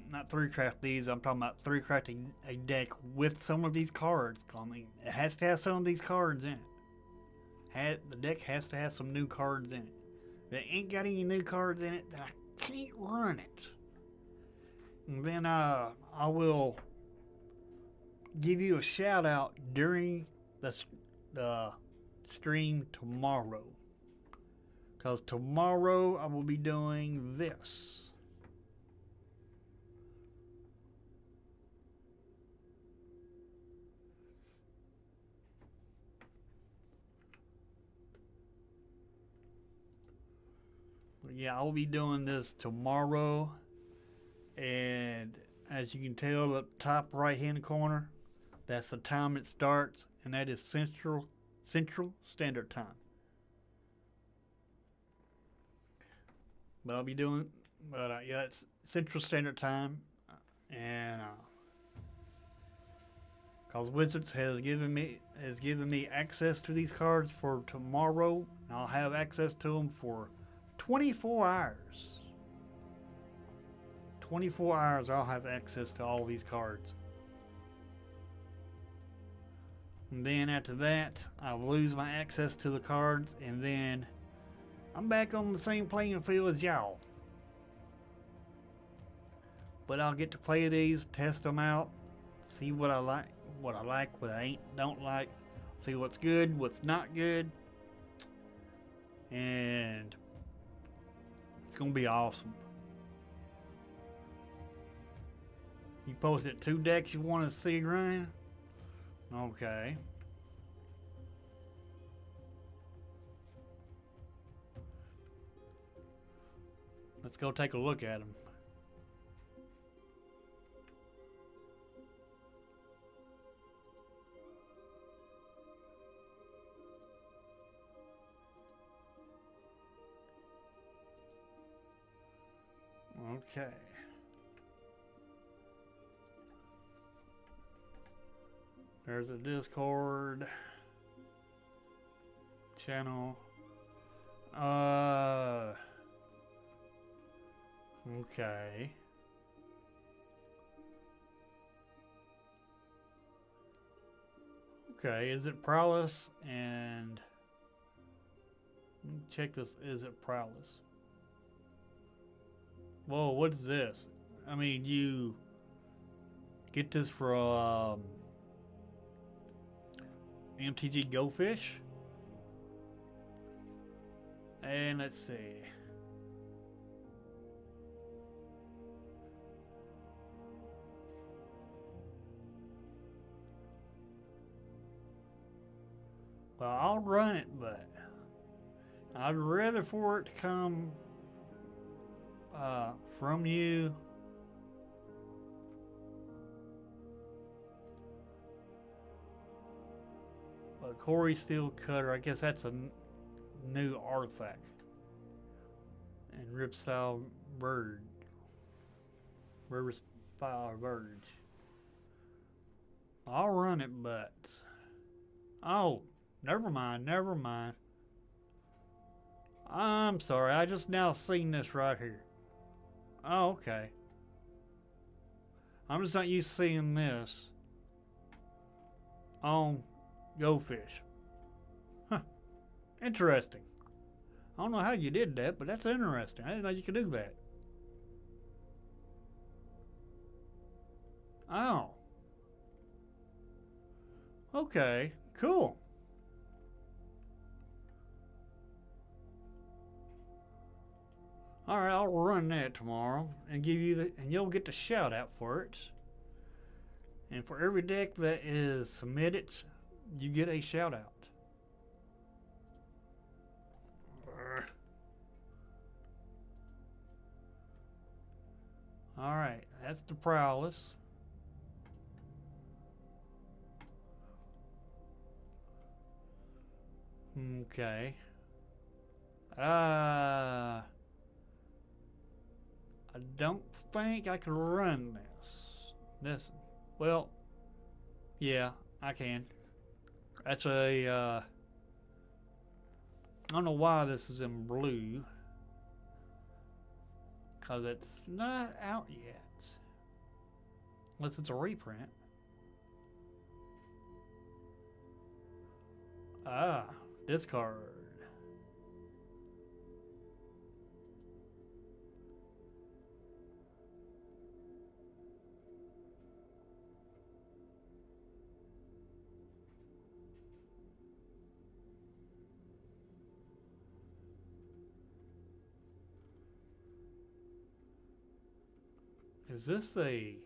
not 3D craft these, I'm talking about 3D crafting a deck with some of these cards. I mean, it has to have some of these cards in it. The deck has to have some new cards in it. If it ain't got any new cards in it, then I can't run it. And then I will give you a shout out during the stream tomorrow. Because tomorrow I will be doing this. Yeah, I'll be doing this tomorrow, and as you can tell up top right hand corner, that's the time it starts, and that is Central Standard Time. But I'll be doing, yeah, it's Central Standard Time, and because Wizards has given me access to these cards for tomorrow, and I'll have access to them for 24 hours. 24 hours I'll have access to all these cards. And then after that, I'll lose my access to the cards, and then I'm back on the same playing field as y'all. But I'll get to play these, test them out, see what I like, what I don't like, see what's good, what's not good. And it's gonna be awesome. You posted 2 decks you want to see, Ryan? Okay. Let's go take a look at them. Okay. There's a Discord channel. Okay. Okay, is it Prowess? And let me check this. Is it Prowess? Whoa, what's this? I mean, you get this from MTG Go Fish. And let's see. Well, I'll run it, but I'd rather for it to come from you. But Corey Steel Cutter, I guess that's a new artifact. And Ripstyle Bird. Ripstyle Bird. I'll run it, but oh, never mind. I'm sorry, I just now seen this right here. Oh, okay. I'm just not used to seeing this on Go Fish. Huh. Interesting. I don't know how you did that, but that's interesting. I didn't know you could do that. Oh. Okay, cool. All right, I'll run that tomorrow and give you and you'll get the shout out for it. And for every deck that is submitted, you get a shout out. Alright, that's the Prowess. Okay. I don't think I can run this. Well, yeah, I can. That's a, I don't know why this is in blue. Because it's not out yet. Unless it's a reprint. Ah, discard. Is this a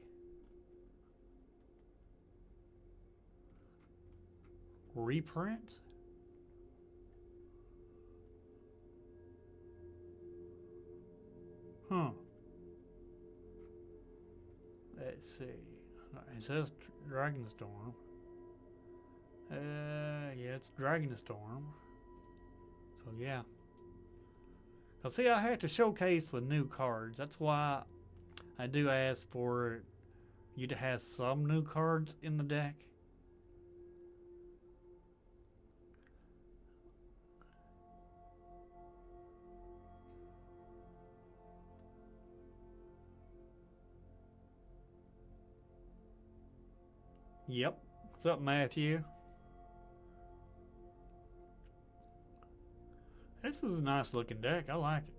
reprint? Huh. Let's see. It says Dragonstorm. Yeah, it's Dragonstorm. So yeah. Now see, I had to showcase the new cards. That's why I do ask for you to have some new cards in the deck. Yep. What's up, Matthew? This is a nice looking deck. I like it.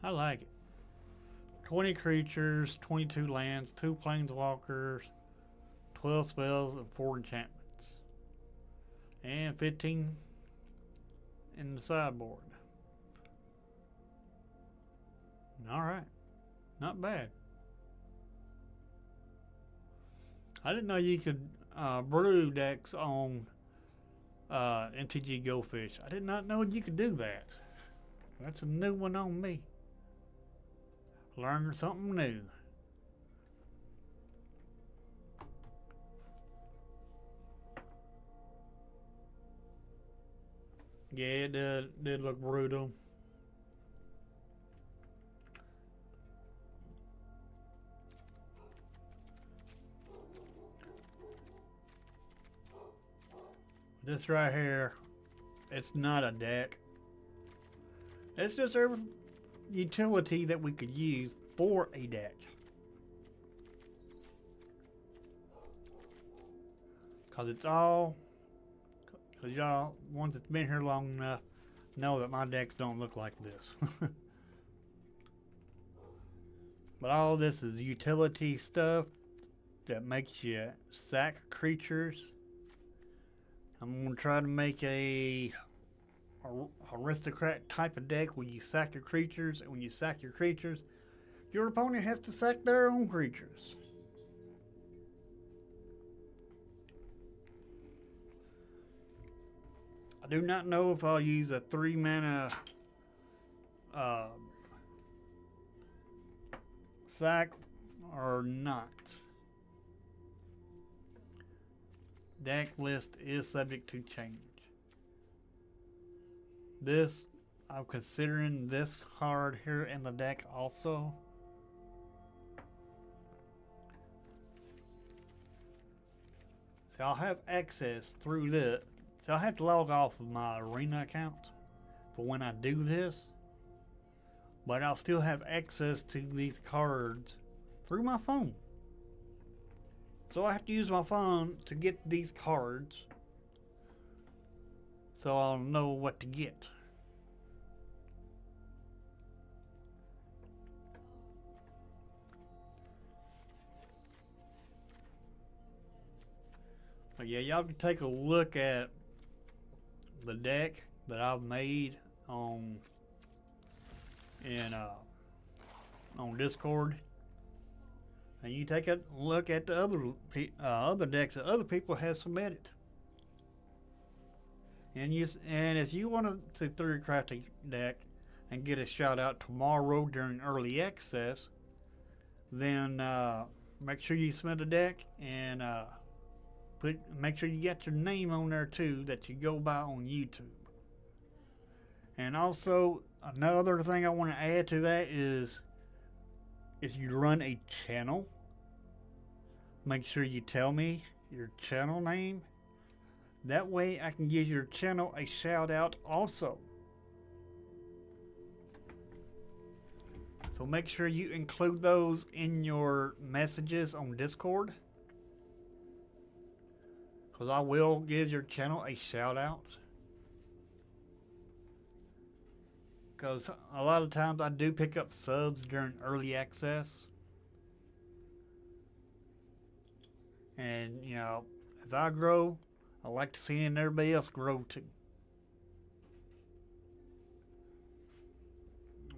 I like it. 20 creatures, 22 lands, 2 planeswalkers, 12 spells, and 4 enchantments. And 15 in the sideboard. Alright. Not bad. I didn't know you could brew decks on MTG Go Fish. I did not know you could do that. That's a new one on me. Learning something new. Yeah, it did look brutal. This right here, it's not a deck. It's just every utility that we could use for a deck. Cause it's all, cause y'all, ones that's been here long enough, know that my decks don't look like this. But all this is utility stuff that makes you sack creatures. I'm gonna try to make a aristocrat type of deck where you sack your creatures, and when you sack your creatures, your opponent has to sack their own creatures. I do not know if I'll use a 3 mana sack or not. Deck list is subject to change. This, I'm considering this card here in the deck also. So I'll have access through this. So I'll have to log off of my arena account for when I do this. But I'll still have access to these cards through my phone. So I have to use my phone to get these cards, so I'll know what to get. But yeah, y'all can take a look at the deck that I've made on on Discord, and you take a look at the other decks that other people have submitted. And if you want to theorycraft a deck and get a shout out tomorrow during early access, then make sure you submit a deck and make sure you get your name on there too that you go by on YouTube. And also another thing I want to add to that is if you run a channel, make sure you tell me your channel name. That way I can give your channel a shout out also. So make sure you include those in your messages on Discord, because I will give your channel a shout out. Because a lot of times I do pick up subs during early access. And, you know, if I grow, I like to see everybody else grow too.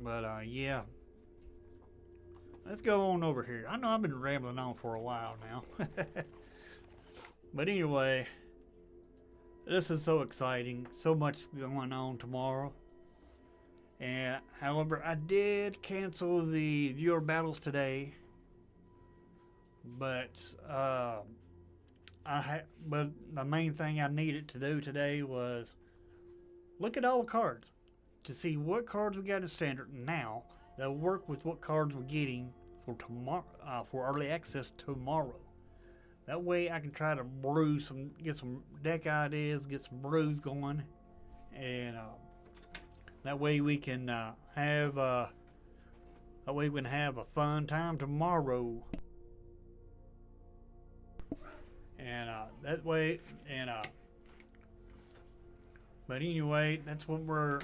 But, yeah. Let's go on over here. I know I've been rambling on for a while now. But anyway, this is so exciting. So much going on tomorrow. And however, I did cancel the viewer battles today, but but the main thing I needed to do today was look at all the cards to see what cards we got in standard now that'll work with what cards we're getting for tomorrow, for early access tomorrow. That way I can try to get some deck ideas, get some brews going, and that way we can have a fun time tomorrow. And that way, but anyway, that's what we're.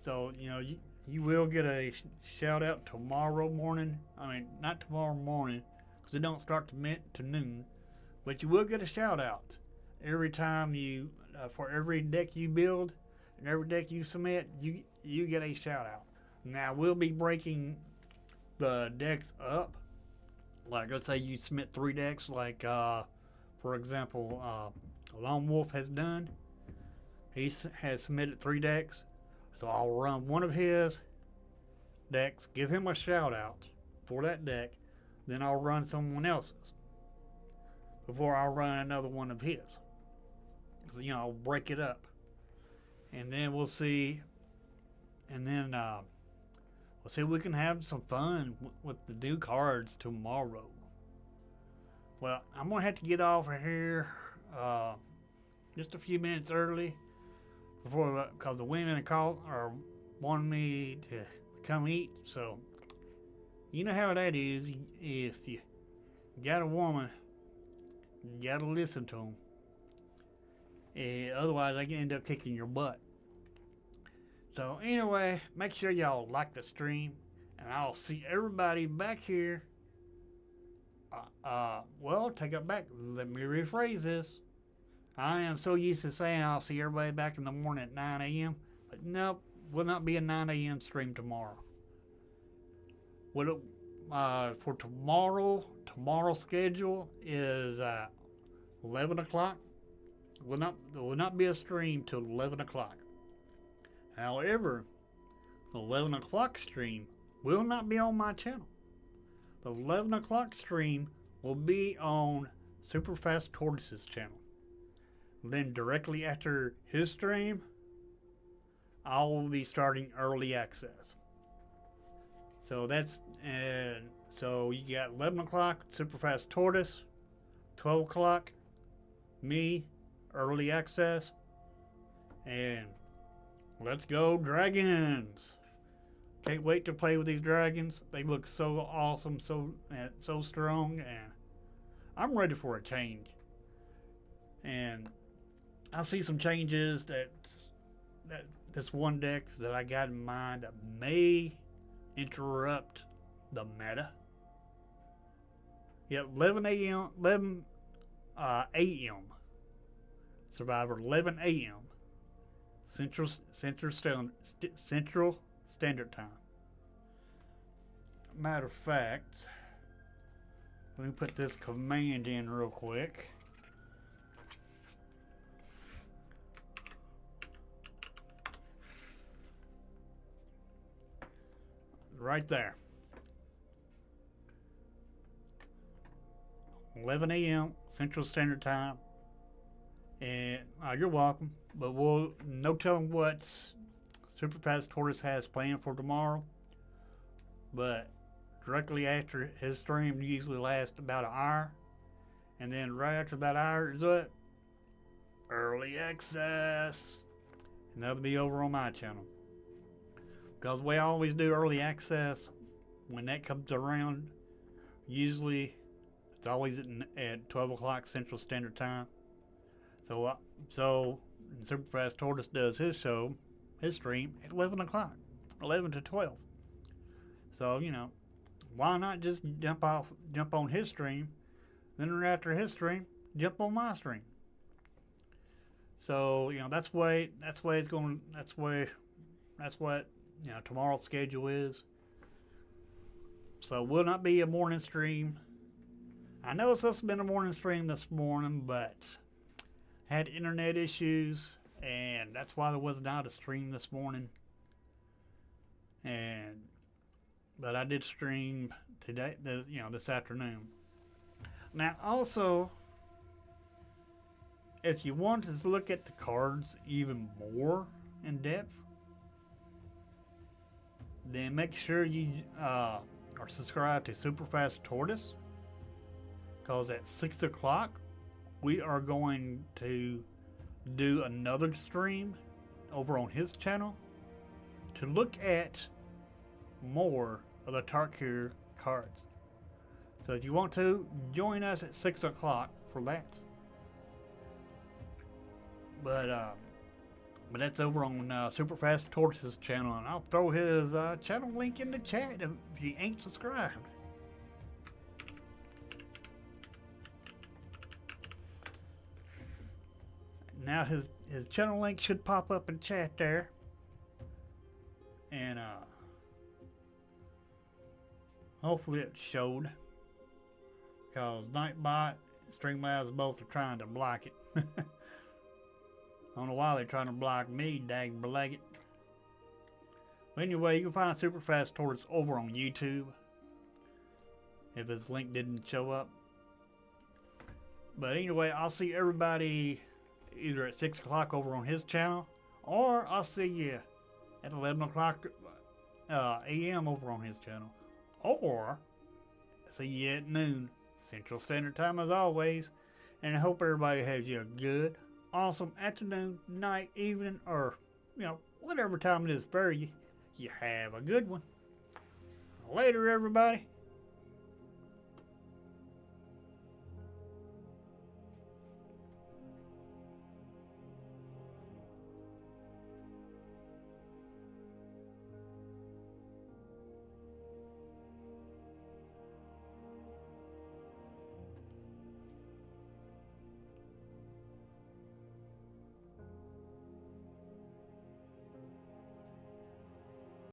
So you know, you will get a shout out tomorrow morning. I mean, not tomorrow morning, because it don't start to noon. But you will get a shout out every time you for every deck you build and every deck you submit. You get a shout out. Now we'll be breaking the decks up. Like let's say you submit 3 decks, like for example, Lone Wolf has done. He has submitted 3 decks, so I'll run one of his decks, give him a shout out for that deck, then I'll run someone else's before I'll run another one of his. So, you know, I'll break it up, and then we'll see. And then we'll see if we can have some fun with the new cards tomorrow. Well, I'm going to have to get off of here just a few minutes early because the women are wanting me to come eat. So, you know how that is. If you got a woman, you got to listen to them. Otherwise, I can end up kicking your butt. So anyway, make sure y'all like the stream, and I'll see everybody back here. Well, take it back. Let me rephrase this. I am so used to saying I'll see everybody back in the morning at 9 a.m. But nope, will not be a 9 a.m. stream tomorrow. For tomorrow's schedule is 11 o'clock. There will not be a stream till 11 o'clock. However, the 11 o'clock stream will not be on my channel. The 11 o'clock stream will be on Superfast Tortoise's channel. Then directly after his stream, I will be starting early access. So so you got 11 o'clock Superfast Tortoise, 12 o'clock me, early access, and let's go dragons. Can't wait to play with these dragons. They look so awesome, so strong, and I'm ready for a change. And I see some changes that this one deck that I got in mind that may interrupt the meta. Yeah, 11 a.m. Survivor, 11 a.m. Central Standard Time. Matter of fact, let me put this command in real quick. Right there. 11 a.m. Central Standard Time. And you're welcome. But we'll no telling what Superfast Tortoise has planned for tomorrow. But directly after his stream usually lasts about an hour. And then right after that hour is what? Early access. And that'll be over on my channel. Because we always do early access when that comes around. Usually it's always at 12 o'clock Central Standard Time. So Superfast Tortoise does his stream at 11 o'clock, 11 to 12. So, why not just jump on his stream, then right after his stream, jump on my stream. So, that's what tomorrow's schedule is. So will not be a morning stream. I know it's supposed to be a morning stream this morning, but had internet issues, and that's why there was not a stream this morning. But I did stream today, this afternoon. Now, also, if you want to look at the cards even more in depth, then make sure you are subscribed to Superfast Tortoise, because at 6 o'clock we are going to do another stream over on his channel to look at more of the Tarkir cards. So if you want to, join us at 6 o'clock for that. But that's over on Superfast Tortoise's channel, and I'll throw his channel link in the chat if you ain't subscribed. Now his channel link should pop up in chat there, and hopefully it showed, because Nightbot and Streamlabs both are trying to block it. I don't know why they're trying to block me, dang blaggit. But anyway, you can find Superfast Tortoise over on YouTube if his link didn't show up. But anyway, I'll see everybody either at 6 o'clock over on his channel, or I'll see you at 11 o'clock a.m. over on his channel, or see you at noon Central Standard Time as always. And I hope everybody has you a good, awesome afternoon, night, evening, or whatever time it is for you. You have a good one. Later, everybody.